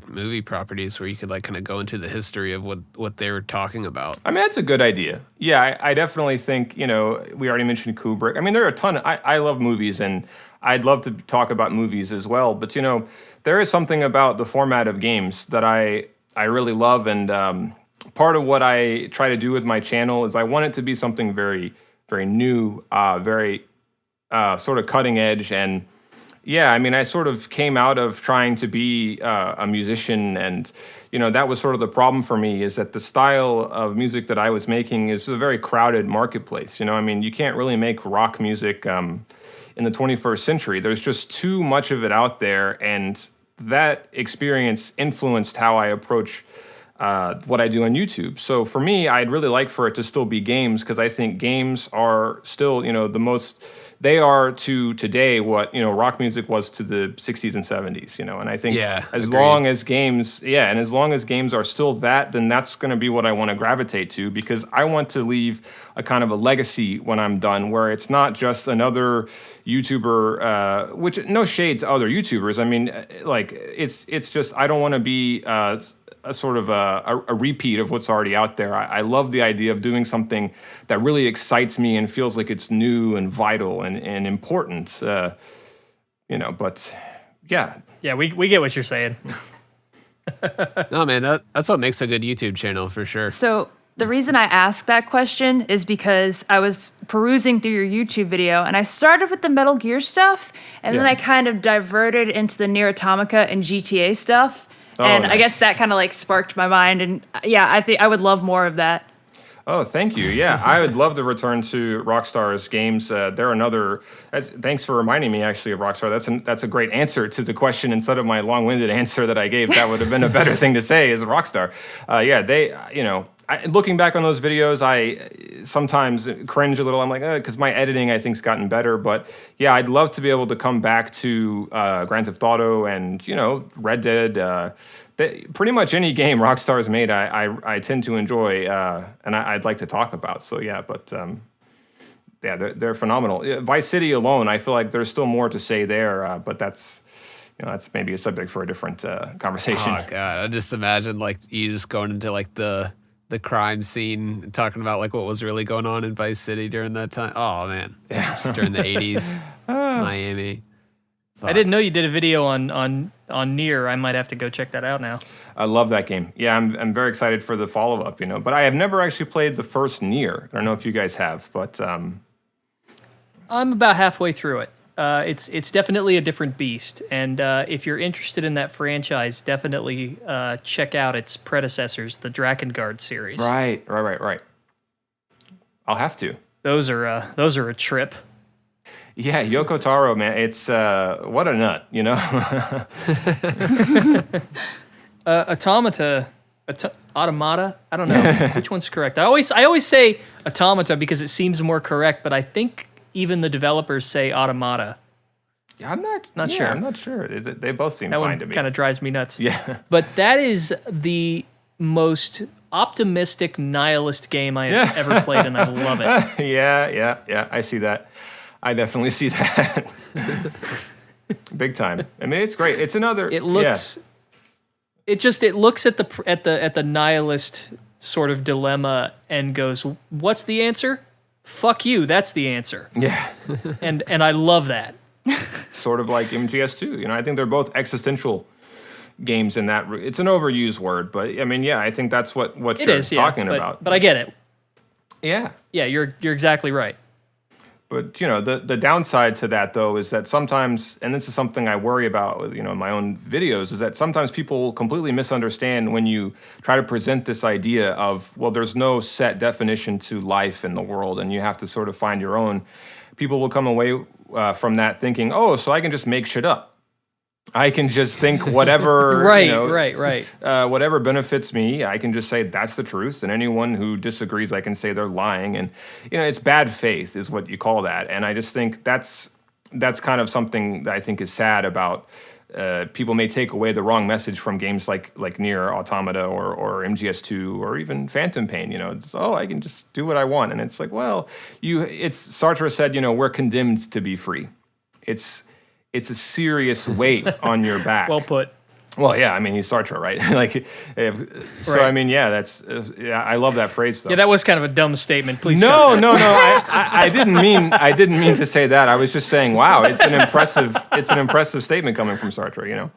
movie properties where you could like kind of go into the history of what they were talking about. I mean, that's a good idea. Yeah, I definitely think, we already mentioned Kubrick. I mean, there are a ton I love movies, and I'd love to talk about movies as well. But, there is something about the format of games that I really love. And part of what I try to do with my channel is I want it to be something very, very new, very sort of cutting edge. And yeah, I mean, I sort of came out of trying to be a musician, and that was sort of the problem for me, is that the style of music that I was making is a very crowded marketplace. I mean, you can't really make rock music in the 21st century. There's just too much of it out there, and that experience influenced how I approach what I do on YouTube. So for me, I'd really like for it to still be games, because I think games are still, the most, they are to today what, rock music was to the 60s and 70s, and I think as long as games, and as long as games are still that, then that's going to be what I want to gravitate to, because I want to leave a kind of a legacy when I'm done, where it's not just another YouTuber, which no shade to other YouTubers. I mean, like, it's just, I don't want to be a sort of a repeat of what's already out there. I love the idea of doing something that really excites me and feels like it's new and vital and important, but yeah. Yeah, we get what you're saying. No, man, that's what makes a good YouTube channel for sure. So the reason I asked that question is because I was perusing through your YouTube video, and I started with the Metal Gear stuff, and then I kind of diverted into the Nier Automata and GTA stuff. And nice. I guess that kind of like sparked my mind. And yeah, I think I would love more of that. Oh, thank you. Yeah, I would love to return to Rockstar's games. They're another. Thanks for reminding me, actually, of Rockstar. That's a great answer to the question. Instead of my long-winded answer that I gave, that would have been a better thing to say. Is Rockstar? They, looking back on those videos, I sometimes cringe a little. I'm like, because my editing, I think, has gotten better. But yeah, I'd love to be able to come back to Grand Theft Auto and Red Dead. Pretty much any game Rockstar's made, I tend to enjoy, and I'd like to talk about. So yeah, but they're phenomenal. Vice City alone, I feel like there's still more to say there, but that's maybe a subject for a different conversation. Oh god, I just imagine like you just going into like the crime scene and talking about like what was really going on in Vice City during that time. Oh man, just during the 80s, Miami. Fuck. I didn't know you did a video on Nier. I might have to go check that out now. I love that game. Yeah, I'm very excited for the follow-up, but I have never actually played the first Nier. I don't know if you guys have, but I'm about halfway through it. It's definitely a different beast, and if you're interested in that franchise, definitely check out its predecessors, the Drakengard series. Right. I'll have to. Those are a trip. Yeah, Yoko Taro, man, it's what a nut, Automata, Automata. I don't know which one's correct. I always say Automata because it seems more correct, but I think even the developers say Automata. Yeah, I'm not sure. I'm not sure. They both seem that fine to me. Kind of drives me nuts. Yeah, but that is the most optimistic nihilist game I have ever played, and I love it. Yeah. I see that. I definitely see that. Big time. I mean, it's great. It's another. It looks. Yeah. It looks at the nihilist sort of dilemma and goes, "What's the answer? Fuck you. That's the answer." Yeah. and I love that. Sort of like MGS2. I think they're both existential games in that. It's an overused word, but I mean, yeah, I think that's what you're talking about. But I get it. Yeah. Yeah, you're exactly right. But, the downside to that, though, is that sometimes, and this is something I worry about, in my own videos, is that sometimes people completely misunderstand when you try to present this idea of, well, there's no set definition to life in the world, and you have to sort of find your own. People will come away from that thinking, oh, so I can just make shit up. I can just think whatever, right. Whatever benefits me, I can just say that's the truth. And anyone who disagrees, I can say they're lying. And, it's bad faith is what you call that. And I just think that's kind of something that I think is sad about. People may take away the wrong message from games like Nier Automata or MGS2 or even Phantom Pain. It's, I can just do what I want. And it's like, well, Sartre said, we're condemned to be free. It's a serious weight on your back. Well put. Well, yeah, I mean, he's Sartre, right? So right. I mean, yeah, that's I love that phrase though. Yeah, that was kind of a dumb statement. Please. No. I didn't mean to say that. I was just saying, wow, it's an impressive statement coming from Sartre,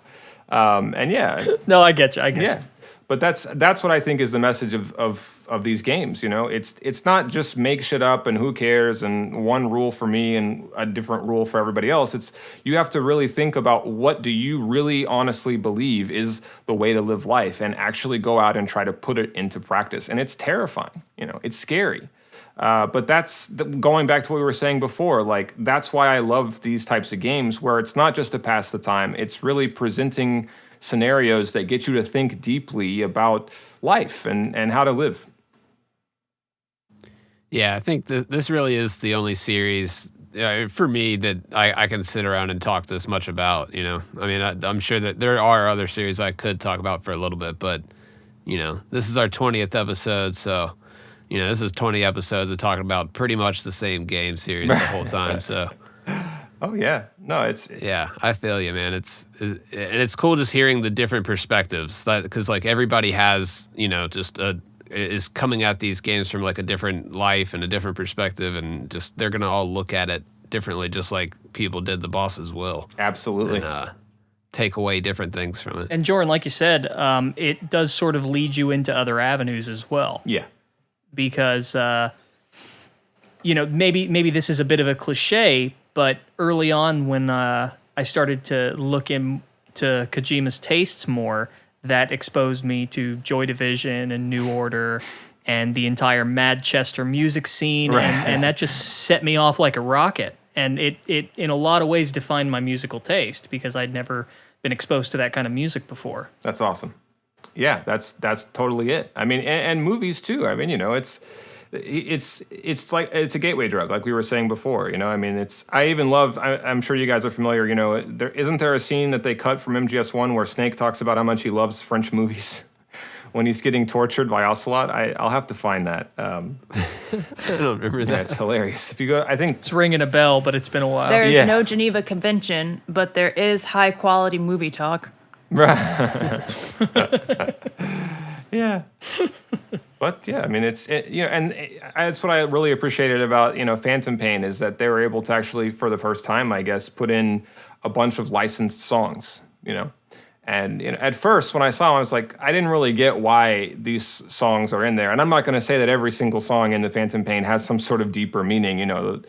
and yeah. No, I get you. Yeah. But that's what I think is the message of these games. It's not just make shit up and who cares and one rule for me and a different rule for everybody else. It's you have to really think about what do you really honestly believe is the way to live life and actually go out and try to put it into practice. And it's terrifying. It's scary. But that's going back to what we were saying before. Like that's why I love these types of games where it's not just to pass the time. It's really presenting scenarios that get you to think deeply about life and how to live. Yeah, I think this really is the only series for me that I can sit around and talk this much about. You know, I mean, I'm sure that there are other series I could talk about for a little bit, but you know, this is our 20th episode, so you know, this is 20 episodes of talking about pretty much the same game series the whole time. So, oh yeah, no, yeah, I feel you, man. And it's cool just hearing the different perspectives, because like everybody has, you know, just is coming at these games from like a different life and a different perspective, and just they're gonna all look at it differently, just like people did The Boss's Will. Absolutely. And, take away different things from it. And Jorin, like you said, it does sort of lead you into other avenues as well. Yeah. Because you know, maybe this is a bit of a cliche, but early on when I started to look into Kojima's tastes more, that exposed me to Joy Division and New Order and the entire Manchester music scene, Right. and that just set me off like a rocket. And it in a lot of ways defined my musical taste, because I'd never been exposed to that kind of music before. That's awesome. Yeah, that's totally it. I mean, and movies too. I mean, you know, it's like it's a gateway drug, like we were saying before. You know, I mean, I even love. I'm sure you guys are familiar. You know, isn't there a scene that they cut from MGS1 where Snake talks about how much he loves French movies when he's getting tortured by Ocelot? I'll have to find that. I don't remember that. Yeah, it's hilarious. If you go, I think It's ringing a bell, but it's been a while. There is Yeah. no Geneva Convention, but there is high quality movie talk. yeah. But yeah, I mean, you know, and that's what I really appreciated about, you know, Phantom Pain, is that they were able to actually, for the first time, I guess, put in a bunch of licensed songs, you know. And you know, at first, when I saw them, I was like, I didn't really get why these songs are in there. And I'm not going to say that every single song in the Phantom Pain has some sort of deeper meaning, you know.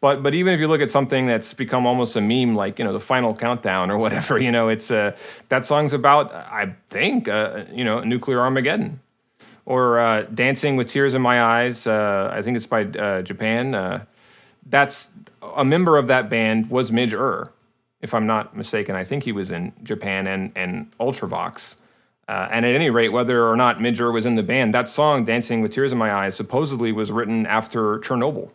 But even if you look at something that's become almost a meme, like, you know, the Final Countdown or whatever, you know, it's that song's about, I think, you know, nuclear Armageddon. Or Dancing with Tears in My Eyes, I think it's by Japan. That's a member of that band was Midge Ure, if I'm not mistaken. I think he was in Japan and Ultravox. And at any rate, whether or not Midge Ure was in the band, that song, Dancing with Tears in My Eyes, supposedly was written after Chernobyl.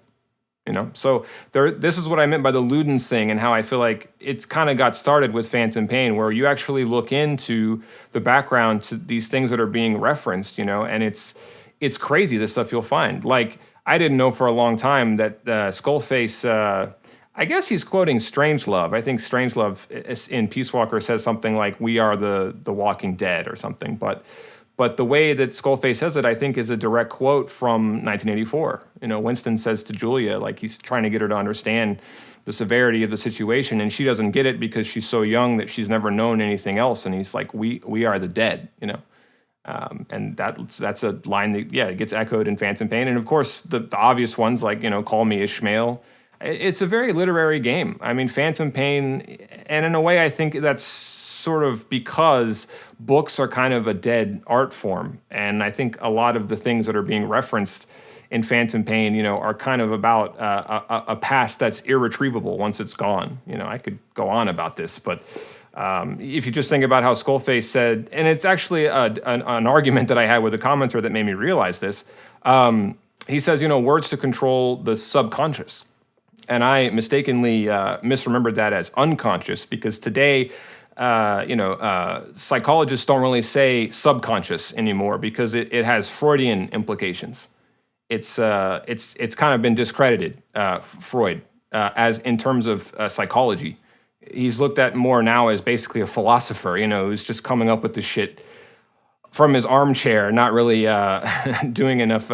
You know, so this is what I meant by the Ludens thing, and how I feel like it's kind of got started with Phantom Pain, where you actually look into the background to these things that are being referenced, you know, and it's crazy, the stuff you'll find. Like, I didn't know for a long time that Skullface, I guess he's quoting Strangelove. I think Strangelove in Peace Walker says something like, "We are the Walking Dead" or something, but the way that Skullface says it, I think, is a direct quote from 1984. You know, Winston says to Julia, like, he's trying to get her to understand the severity of the situation, and she doesn't get it because she's so young that she's never known anything else. And he's like, "We are the dead," you know. And that's a line that, yeah, it gets echoed in Phantom Pain. And of course, the obvious ones, like, you know, "Call Me Ishmael." It's a very literary game. I mean, Phantom Pain, and in a way, I think that's sort of because books are kind of a dead art form. And I think a lot of the things that are being referenced in Phantom Pain, you know, are kind of about a past that's irretrievable once it's gone. You know, I could go on about this, but if you just think about how Skullface said, and it's actually an argument that I had with a commenter that made me realize this. He says, you know, words to control the subconscious. And I mistakenly misremembered that as unconscious, because today, psychologists don't really say subconscious anymore because it has Freudian implications. It's kind of been discredited, Freud, as in terms of psychology. He's looked at more now as basically a philosopher, you know, who's just coming up with this shit from his armchair, not really doing enough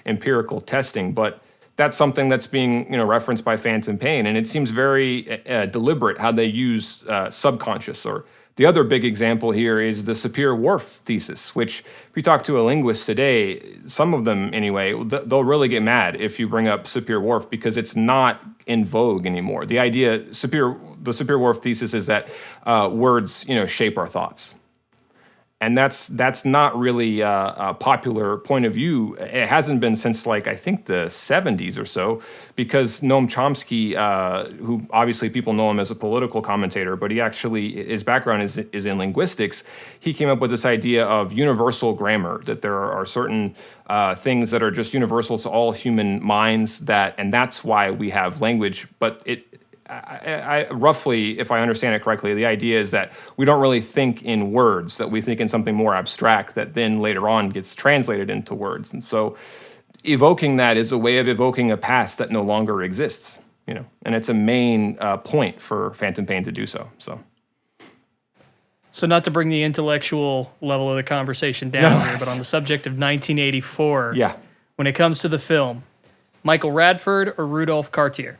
empirical testing. But that's something that's being, you know, referenced by Phantom Pain, and it seems very deliberate how they use subconscious. Or the other big example here is the Sapir-Whorf thesis, which if you talk to a linguist today, some of them anyway, they'll really get mad if you bring up Sapir-Whorf because it's not in vogue anymore. The idea, the Sapir-Whorf thesis is that words, you know, shape our thoughts. And that's not really a popular point of view. It hasn't been since like I think the 70s or so, because Noam Chomsky, who obviously people know him as a political commentator, but his background is in linguistics. He came up with this idea of universal grammar, that there are certain things that are just universal to all human minds, and that's why we have language. But I roughly, if I understand it correctly, the idea is that we don't really think in words, that we think in something more abstract that then later on gets translated into words. And so evoking that is a way of evoking a past that no longer exists, and it's a main point for Phantom Pain to do so. So not to bring the intellectual level of the conversation down here, but on the subject of 1984, when it comes to the film, Michael Radford or Rudolph Cartier?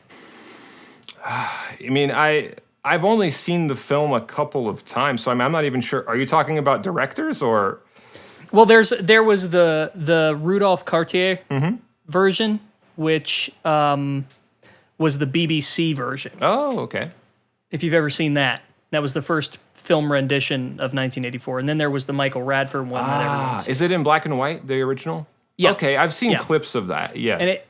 I mean, I've only seen the film a couple of times, so I'm not even sure. Are you talking about directors or? Well, there was the Rudolph Cartier version, which was the BBC version. Oh, okay. If you've ever seen that was the first film rendition of 1984, and then there was the Michael Radford one that everyone's seen. Is it in black and white, the original? Yeah. Okay, I've seen clips of that. Yeah. And it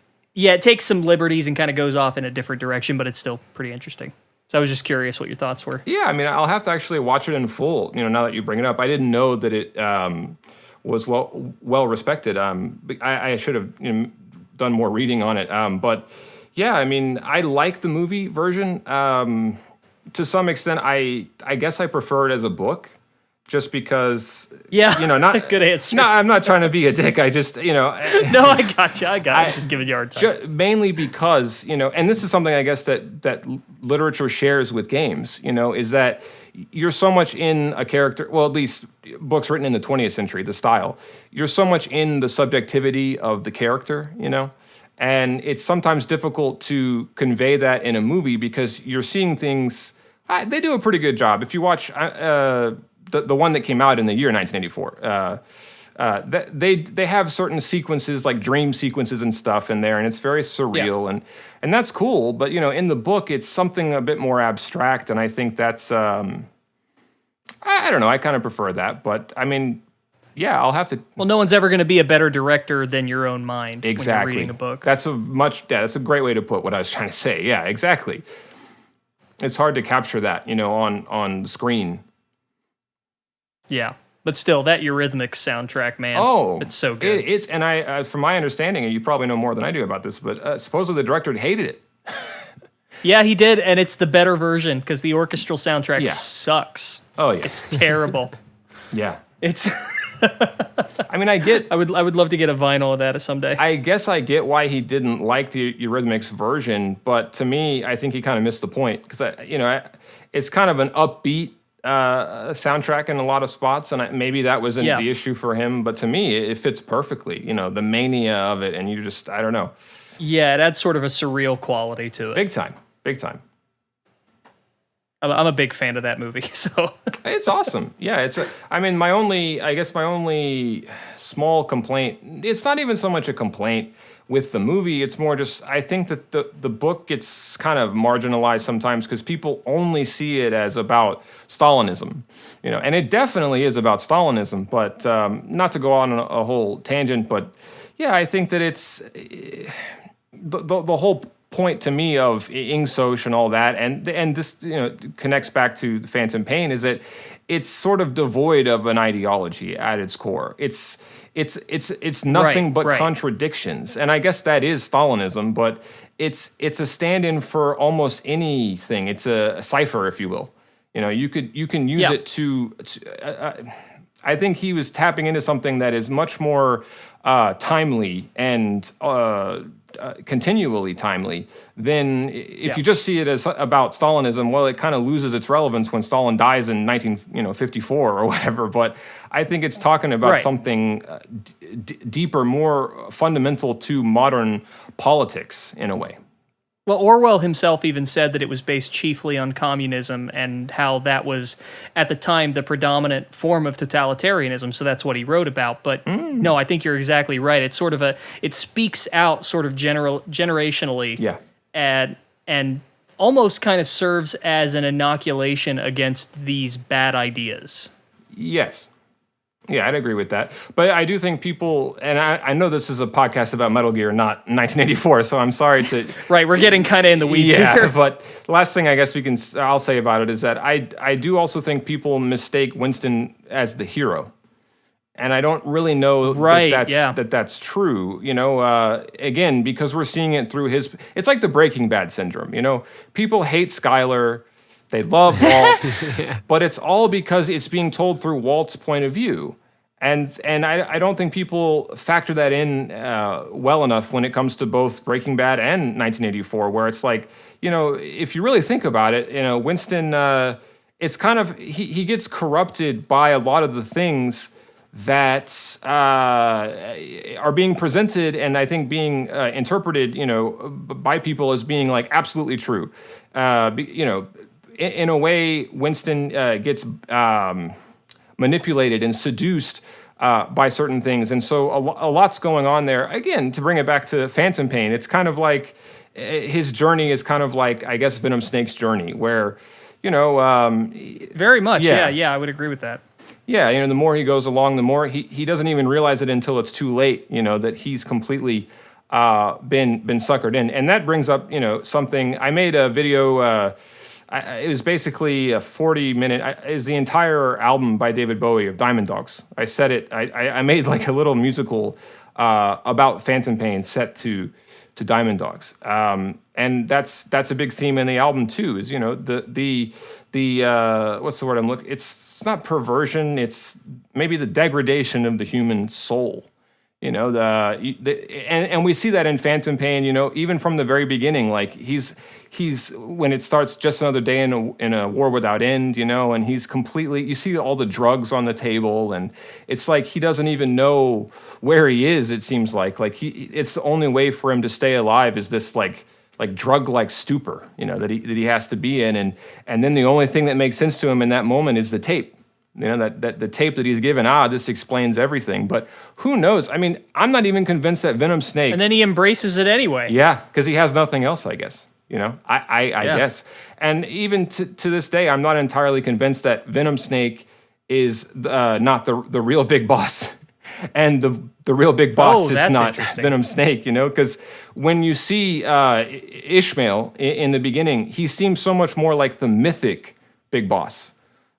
takes some liberties and kind of goes off in a different direction, but it's still pretty interesting. So I was just curious what your thoughts were. Yeah, I mean, I'll have to actually watch it in full. Now that you bring it up, I didn't know that it was well respected. I should have done more reading on it. But yeah, I mean, I like the movie version. To some extent, I guess I prefer it as a book. Just because, not good answer. No, I'm not trying to be a dick. I just, No, I got you. I'm just giving you a hard time. Mainly because, and this is something I guess that literature shares with games, is that you're so much in a character, well, at least books written in the 20th century, the style, you're so much in the subjectivity of the character, and it's sometimes difficult to convey that in a movie because you're seeing things, they do a pretty good job. If you watch, the one that came out in the year 1984, they have certain sequences like dream sequences and stuff in there, and it's very surreal and that's cool. But in the book, it's something a bit more abstract, and I think that's I don't know. I kind of prefer that, but I mean, yeah, I'll have to. Well, no one's ever going to be a better director than your own mind. Exactly. When you're reading a book. That's a great way to put what I was trying to say. Yeah, exactly. It's hard to capture that, on screen. Yeah, but still, that Eurythmics soundtrack, man. Oh, it's so good. It is, and I, from my understanding, and you probably know more than I do about this, but supposedly the director hated it. Yeah, he did, and it's the better version because the orchestral soundtrack sucks. Oh yeah, it's terrible. Yeah, it's. I mean, I would love to get a vinyl of that someday. I guess I get why he didn't like the Eurythmics version, but to me, I think he kind of missed the point because it's kind of an upbeat soundtrack in a lot of spots, and maybe that wasn't the issue for him, but to me it fits perfectly, the mania of it, and you just, I don't know. Yeah, it adds sort of a surreal quality to it. Big time. I'm a big fan of that movie, so. It's awesome. Yeah, my only small complaint, it's not even so much a complaint with the movie, it's more just, I think that the book gets kind of marginalized sometimes because people only see it as about Stalinism, and it definitely is about Stalinism, but not to go on a whole tangent, but yeah, I think that it's the whole point to me of Ingsoc and all that, and this connects back to the Phantom Pain, is that it's sort of devoid of an ideology at its core. It's nothing but contradictions, and I guess that is Stalinism. But it's a stand-in for almost anything. It's a cipher, if you will. You can use it to I think he was tapping into something that is much more timely and continually timely than if you just see it as about Stalinism. Well, it kind of loses its relevance when Stalin dies in 1954 or whatever. But I think it's talking about something deeper, more fundamental to modern politics in a way. Well, Orwell himself even said that it was based chiefly on communism and how that was, at the time, the predominant form of totalitarianism. So that's what he wrote about. But no, I think you're exactly right. It's sort of it speaks out sort of generationally. Yeah. And almost kind of serves as an inoculation against these bad ideas. Yes. Yeah, I'd agree with that. But I do think people, and I know this is a podcast about Metal Gear, not 1984, so I'm sorry to... Right, we're getting kind of in the weeds here. But the last thing I guess I'll say about it is that I do also think people mistake Winston as the hero. And I don't really know that's true, you know, again, because we're seeing it through it's like the Breaking Bad syndrome, you know, people hate Skyler, they love Walt, but it's all because it's being told through Walt's point of view. And I don't think people factor that in well enough when it comes to both Breaking Bad and 1984, where it's like, you know, if you really think about it, you know, Winston, it's kind of, he gets corrupted by a lot of the things that are being presented and I think being interpreted, you know, by people as being like absolutely true. You know, in a way, Winston gets manipulated and seduced by certain things. And so a lot's going on there. Again, to bring it back to Phantom Pain, it's kind of like his journey is kind of like, I guess, Venom Snake's journey, where, you know... Very much, yeah, I would agree with that. Yeah, you know, the more he goes along, the more he doesn't even realize it until it's too late, you know, that he's completely been suckered in. And that brings up, you know, something. I made a video, it was basically a 40-minute, it was the entire album by David Bowie of Diamond Dogs. I made like a little musical about Phantom Pain set to Diamond Dogs. And that's a big theme in the album too, is, you know, the what's the word I'm looking, it's not perversion, it's maybe the degradation of the human soul. You know, and we see that in Phantom Pain, you know, even from the very beginning, like he's when it starts, just another day in a war without end, you know, and he's completely, you see all the drugs on the table, and it's like he doesn't even know where he is, it seems like it's the only way for him to stay alive is this like drug-like stupor, you know, that he has to be in, and then the only thing that makes sense to him in that moment is the tape. You know, that the tape that he's given, this explains everything. But who knows? I mean, I'm not even convinced that Venom Snake... And then he embraces it anyway. Yeah, because he has nothing else, I guess. You know, I guess. And even to this day, I'm not entirely convinced that Venom Snake is not the real big boss. And the real big boss is not Venom Snake, you know? Because when you see Ishmael in the beginning, he seems so much more like the mythic big boss.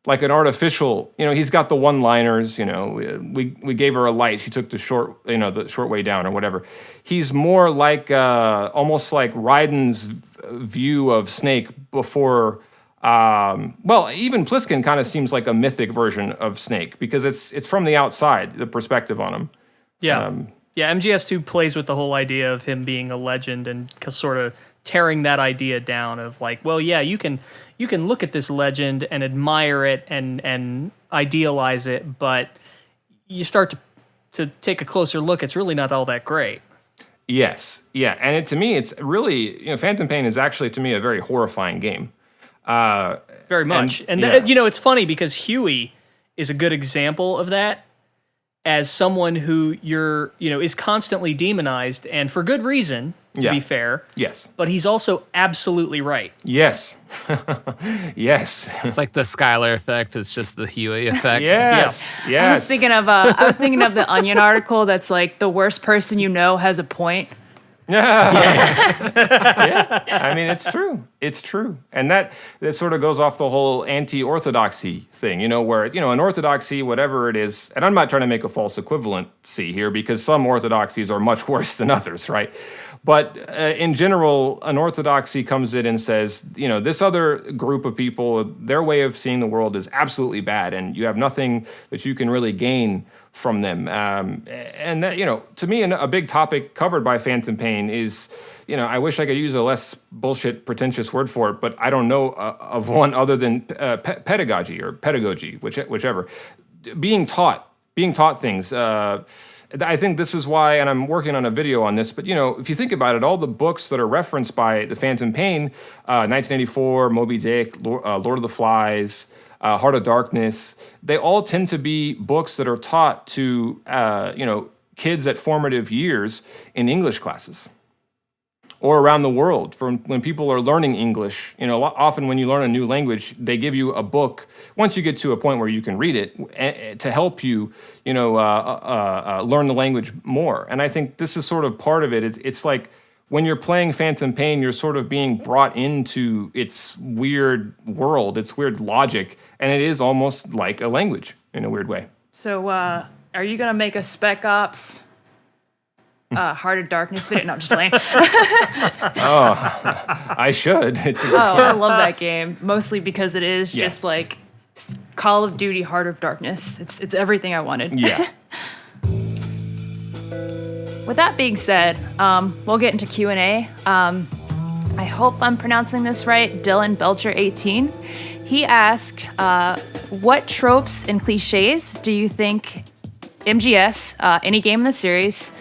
Like an artificial, you know, he's got the one-liners, you know, we gave her a light, she took the short way down or whatever. He's more like, almost like Raiden's view of Snake before, well, even Pliskin kind of seems like a mythic version of Snake because it's from the outside, the perspective on him. Yeah. Yeah, MGS2 plays with the whole idea of him being a legend and sort of tearing that idea down of like, well, yeah, you can look at this legend and admire it and idealize it, but you start to take a closer look, it's really not all that great. Yes, yeah, and to me, it's really, you know, Phantom Pain is actually, to me, a very horrifying game. Very much. And you know, it's funny because Huey is a good example of that as someone who is constantly demonized, and for good reason, to be fair. Yes. But he's also absolutely right. Yes. Yes. It's like the Skylar effect. It's just the Huey effect. Yes. Yeah. Yes. I was thinking of the Onion article that's like the worst person you know has a point. Yeah. I mean, it's true. It's true. And that sort of goes off the whole anti-orthodoxy thing, you know, where, you know, an orthodoxy, whatever it is, and I'm not trying to make a false equivalency here because some orthodoxies are much worse than others, right? But in general, an orthodoxy comes in and says, you know, this other group of people, their way of seeing the world is absolutely bad, and you have nothing that you can really gain from them. And that, you know, to me, a big topic covered by Phantom Pain is, you know, I wish I could use a less bullshit, pretentious word for it, but I don't know of one other than pedagogy or pedagogy, whichever. Being taught things. I think this is why, and I'm working on a video on this, but, you know, if you think about it, all the books that are referenced by the Phantom Pain, 1984, Moby Dick, Lord of the Flies, Heart of Darkness, they all tend to be books that are taught to, you know, kids at formative years in English classes. or around the world. From when people are learning English, often when you learn a new language, they give you a book once you get to a point where you can read it to help you, learn the language more. And I think this is sort of part of it. It's like when you're playing Phantom Pain, you're sort of being brought into its weird world, its weird logic, and it is almost like a language in a weird way. So, are you gonna make a Spec Ops Heart of Darkness video? No, I'm just playing. I should. It's a good I love that game, mostly because it is just like Call of Duty Heart of Darkness. It's everything I wanted. Yeah. With that being said, we'll get into Q&A. I hope I'm pronouncing this right. Dylan Belcher 18. He asked, what tropes and cliches do you think MGS, any game in the series,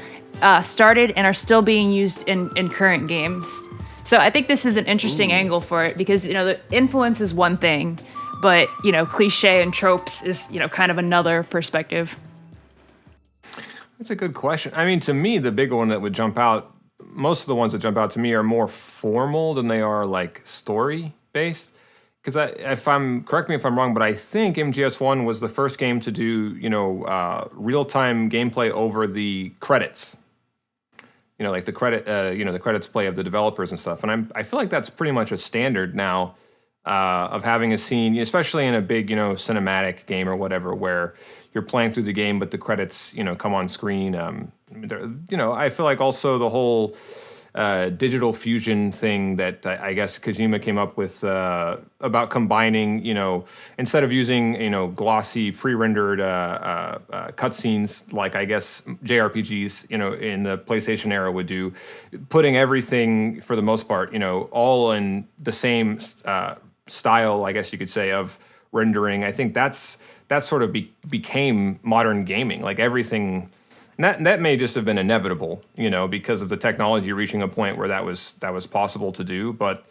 started and are still being used in current games? So I think this is an interesting angle for it because, the influence is one thing, but, cliche and tropes is, kind of another perspective. That's a good question. I mean, to me, the big one that would jump out, most of the ones that jump out to me are more formal than they are like story based. Because correct me if I'm wrong, but I think MGS1 was the first game to do, real-time gameplay over the credits. Like the the credits play of the developers and stuff. And I feel like that's pretty much a standard now of having a scene, especially in a big, cinematic game or whatever, where you're playing through the game, but the credits, come on screen. I feel like also the whole digital fusion thing that I guess Kojima came up with about combining, instead of using, glossy pre-rendered cutscenes like I guess JRPGs, in the PlayStation era would do, putting everything for the most part, all in the same style, I guess you could say, of rendering. I think that sort of became modern gaming, like everything. That may just have been inevitable, because of the technology reaching a point where that was possible to do. But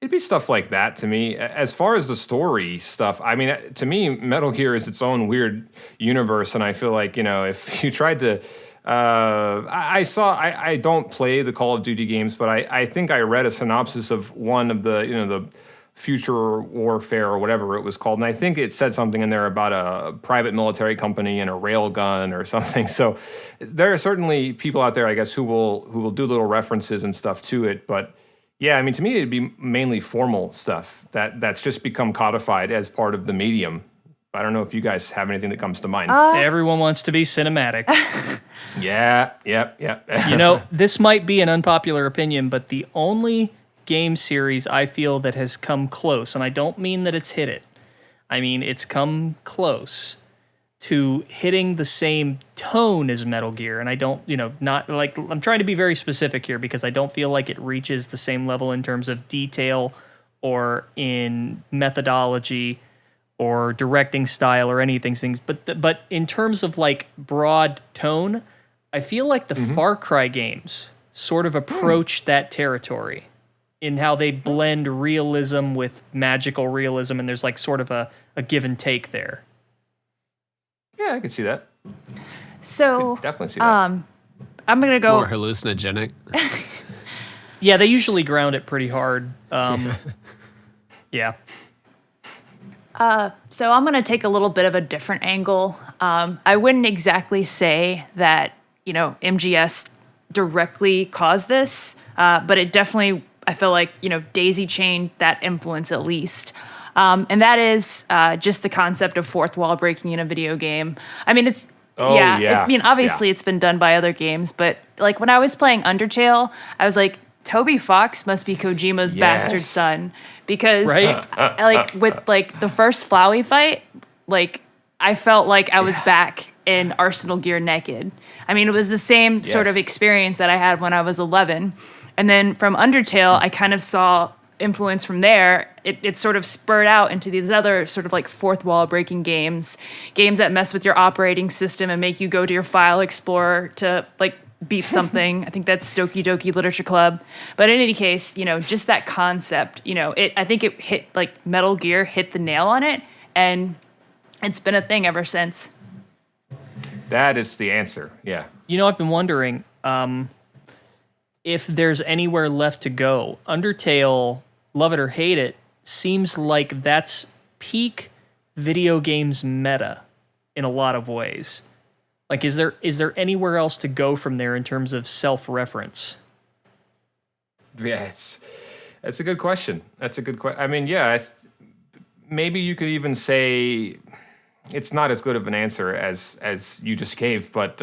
it'd be stuff like that to me. As far as the story stuff, I mean, to me, Metal Gear is its own weird universe, and I feel like if you tried to, I don't play the Call of Duty games, but I think I read a synopsis of one of the the Future Warfare or whatever it was called, and I think it said something in there about a private military company and a rail gun or something. So there are certainly people out there, I guess, who will do little references and stuff to it. But yeah, I mean, to me, it'd be mainly formal stuff that's just become codified as part of the medium. I don't know if you guys have anything that comes to mind. Everyone wants to be cinematic. Yeah. This might be an unpopular opinion, but the only game series I feel that has come close, and I don't mean that it's hit it, I mean it's come close to hitting the same tone as Metal Gear, and I don't, not like, I'm trying to be very specific here because I don't feel like it reaches the same level in terms of detail or in methodology or directing style or anything, but in terms of like broad tone, I feel like the Far Cry games sort of approach that territory in how they blend realism with magical realism, and there's like sort of a give and take there. Yeah, I can see that. So definitely see that. I'm gonna go More hallucinogenic. Yeah, they usually ground it pretty hard. Yeah. So I'm gonna take a little bit of a different angle. I wouldn't exactly say that MGS directly caused this, but it definitely, I feel like, daisy chained that influence at least. And that is just the concept of fourth wall breaking in a video game. I mean, obviously it's been done by other games, but like when I was playing Undertale, I was like, Toby Fox must be Kojima's bastard son, because like with like the first Flowey fight, like I felt like I was back in Arsenal Gear naked. I mean, it was the same sort of experience that I had when I was 11. And then from Undertale, I kind of saw influence from there. It sort of spurred out into these other sort of like fourth wall breaking games that mess with your operating system and make you go to your file explorer to like beat something. I think that's Doki Doki Literature Club. But in any case, just that concept, I think it hit, like Metal Gear hit the nail on it, and it's been a thing ever since. That is the answer. Yeah. I've been wondering, if there's anywhere left to go. Undertale, love it or hate it, seems like that's peak video games meta in a lot of ways. Like, is there anywhere else to go from there in terms of self-reference? Yes, that's a good question. That's a good question. I mean, yeah, maybe you could even say it's not as good of an answer as you just gave, but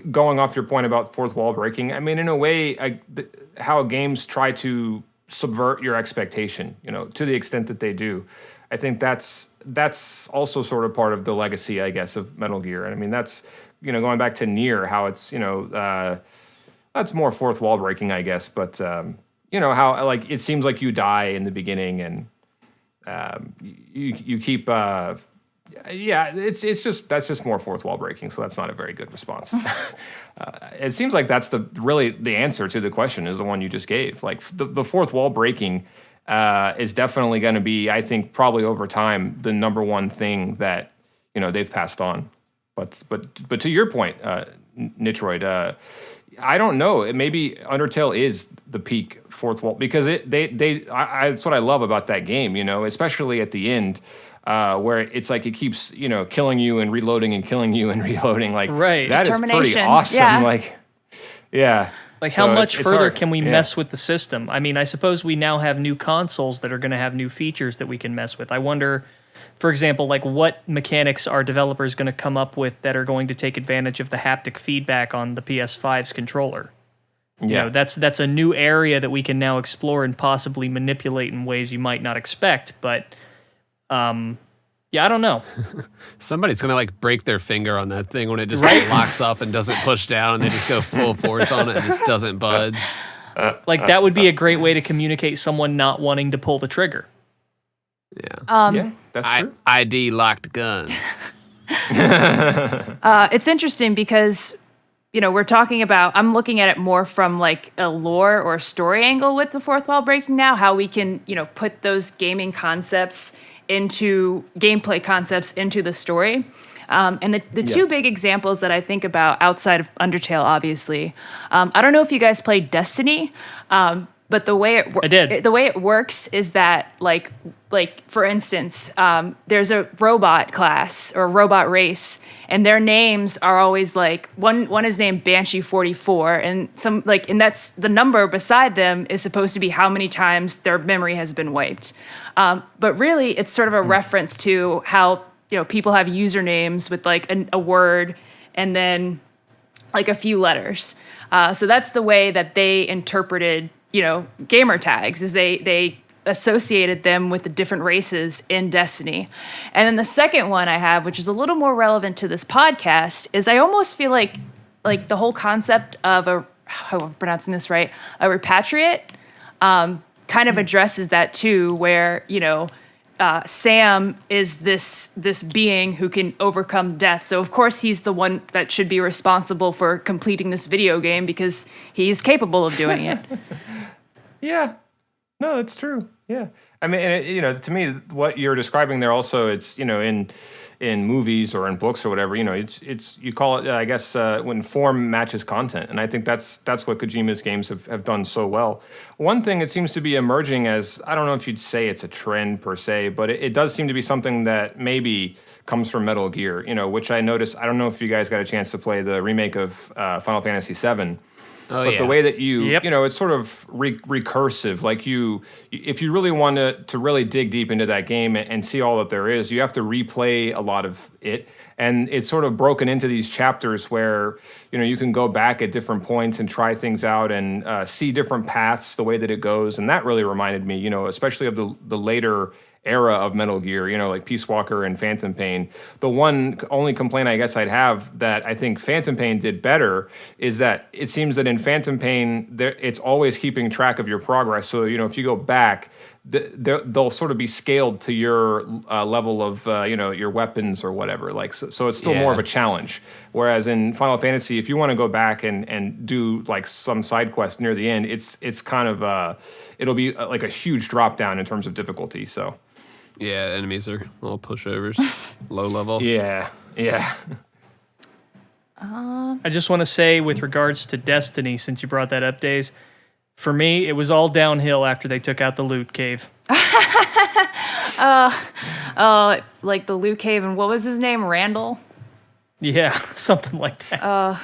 going off your point about fourth wall breaking, I mean, in a way, how games try to subvert your expectation, to the extent that they do. I think that's also sort of part of the legacy, I guess, of Metal Gear. And I mean, that's, going back to Nier, how it's, that's more fourth wall breaking, I guess. But, how, like, it seems like you die in the beginning and you keep, that's just more fourth wall breaking. So that's not a very good response. It seems like that's really the answer to the question is the one you just gave. Like the fourth wall breaking is definitely going to be, I think, probably over time, the number one thing that, they've passed on. But to your point, Nitroid, I don't know. Maybe Undertale is the peak fourth wall because that's what I love about that game, especially at the end, where it's like it keeps, killing you and reloading and killing you and reloading. Like, right. That is pretty awesome. Yeah. Like, yeah. Like, how much further hard. can we mess with the system? I mean, I suppose we now have new consoles that are going to have new features that we can mess with. I wonder, for example, like what mechanics are developers going to come up with that are going to take advantage of the haptic feedback on the PS5's controller? Yeah. That's a new area that we can now explore and possibly manipulate in ways you might not expect. But, yeah, I don't know. Somebody's gonna like break their finger on that thing when it just like, locks up and doesn't push down, and they just go full force on it and it just doesn't budge. Like, that would be a great way to communicate someone not wanting to pull the trigger. Yeah. Yeah, that's true. ID locked gun. It's interesting because, we're talking about, I'm looking at it more from like a lore or story angle with the fourth wall breaking now, how we can, put those gaming concepts into gameplay concepts into the story. And the two big examples that I think about outside of Undertale, obviously, I don't know if you guys played Destiny, but the way it works is that like for instance, there's a robot class or a robot race, and their names are always like one is named Banshee 44, and and that's the number beside them is supposed to be how many times their memory has been wiped. But really, it's sort of a reference to how people have usernames with like a word and then like a few letters. So that's the way that they interpreted gamer tags, is they associated them with the different races in Destiny. And then the second one I have, which is a little more relevant to this podcast, is I almost feel like the whole concept of how am I pronouncing this right, a repatriate, kind of addresses that too, where Sam is this being who can overcome death. So of course he's the one that should be responsible for completing this video game because he's capable of doing it. Yeah, no, that's true. Yeah, I mean, to me, what you're describing there also, it's in movies or in books or whatever, it's you call it, I guess, when form matches content, and I think that's what Kojima's games have done so well. One thing that seems to be emerging as, I don't know if you'd say it's a trend per se, but it does seem to be something that maybe comes from Metal Gear, which I noticed. I don't know if you guys got a chance to play the remake of Final Fantasy VII. But the way that it's sort of recursive. Like if you really want to really dig deep into that game and see all that there is, you have to replay a lot of it. And it's sort of broken into these chapters where, you can go back at different points and try things out and see different paths, the way that it goes. And that really reminded me, especially of the later era of Metal Gear, like Peace Walker and Phantom Pain. The only complaint I guess I'd have that I think Phantom Pain did better is that it seems that in Phantom Pain, it's always keeping track of your progress. So, if you go back, they'll sort of be scaled to your level of, your weapons or whatever. Like, so it's still more of a challenge. Whereas in Final Fantasy, if you want to go back and do like some side quest near the end, it's kind of, it'll be like a huge drop down in terms of difficulty. So. Yeah, enemies are all pushovers, low level. Yeah. I just want to say, with regards to Destiny, since you brought that up, Days, for me, it was all downhill after they took out the loot cave. Like the Luke Cave, and what was his name? Randall? Yeah, something like that.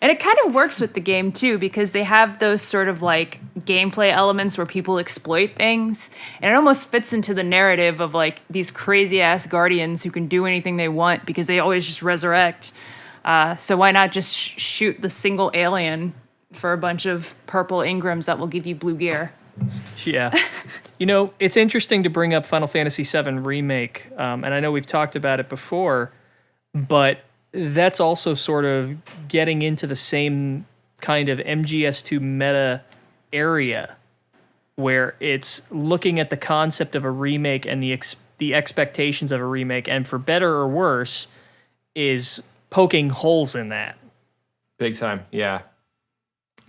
And it kind of works with the game too, because they have those sort of like gameplay elements where people exploit things, and it almost fits into the narrative of like these crazy ass guardians who can do anything they want because they always just resurrect. So why not just shoot the single alien for a bunch of purple Ingrams that will give you blue gear? Yeah. It's interesting to bring up Final Fantasy VII Remake, and I know we've talked about it before, but that's also sort of getting into the same kind of MGS2 meta area where it's looking at the concept of a remake and the expectations of a remake, and for better or worse, is poking holes in that. Big time, yeah.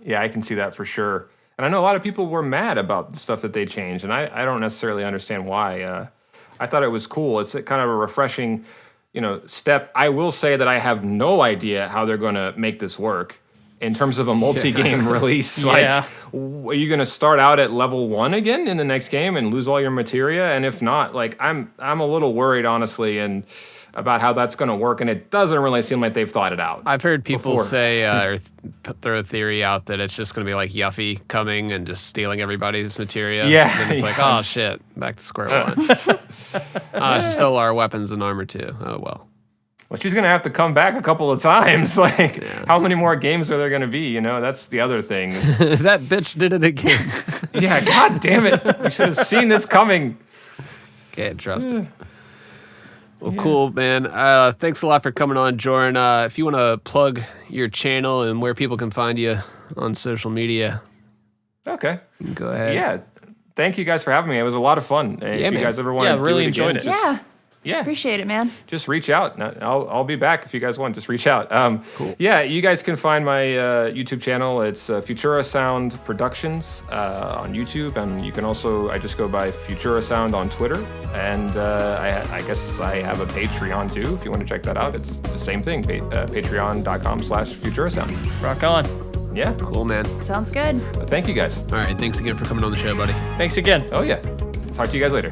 Yeah, I can see that for sure. And I know a lot of people were mad about the stuff that they changed, and I don't necessarily understand why. I thought it was cool. It's kind of a refreshing step. I will say that I have no idea how they're going to make this work in terms of a multi-game release. Yeah. Are you going to start out at level 1 again in the next game and lose all your materia? And if not, I'm a little worried, honestly, and about how that's going to work, and it doesn't really seem like they've thought it out. I've heard people say or throw a theory out that it's just going to be like Yuffie coming and just stealing everybody's materia. Yeah, and it's like, oh shit, back to square one. She stole our weapons and armor too. Oh well. Well, she's going to have to come back a couple of times. How many more games are there going to be? That's the other thing. That bitch did it again. Yeah, god damn it. We should have seen this coming. Can't trust it. Well, cool, man. Thanks a lot for coming on, Jorin. If you want to plug your channel and where people can find you on social media. Okay. Go ahead. Yeah. Thank you guys for having me. It was a lot of fun. If you guys ever want to really do it enjoyed again, it. Yeah. Appreciate it, man. Just reach out. I'll be back if you guys want. Just reach out. Cool. Yeah, you guys can find my YouTube channel. It's Futurasound Productions on YouTube, and you can also, I just go by Futurasound on Twitter, and I guess I have a Patreon too if you want to check that out. It's the same thing, patreon.com/Futurasound. Rock on. Yeah. Cool, man. Sounds good. Thank you guys. All right, thanks again for coming on the show, buddy. Thanks again. Oh yeah. Talk to you guys later.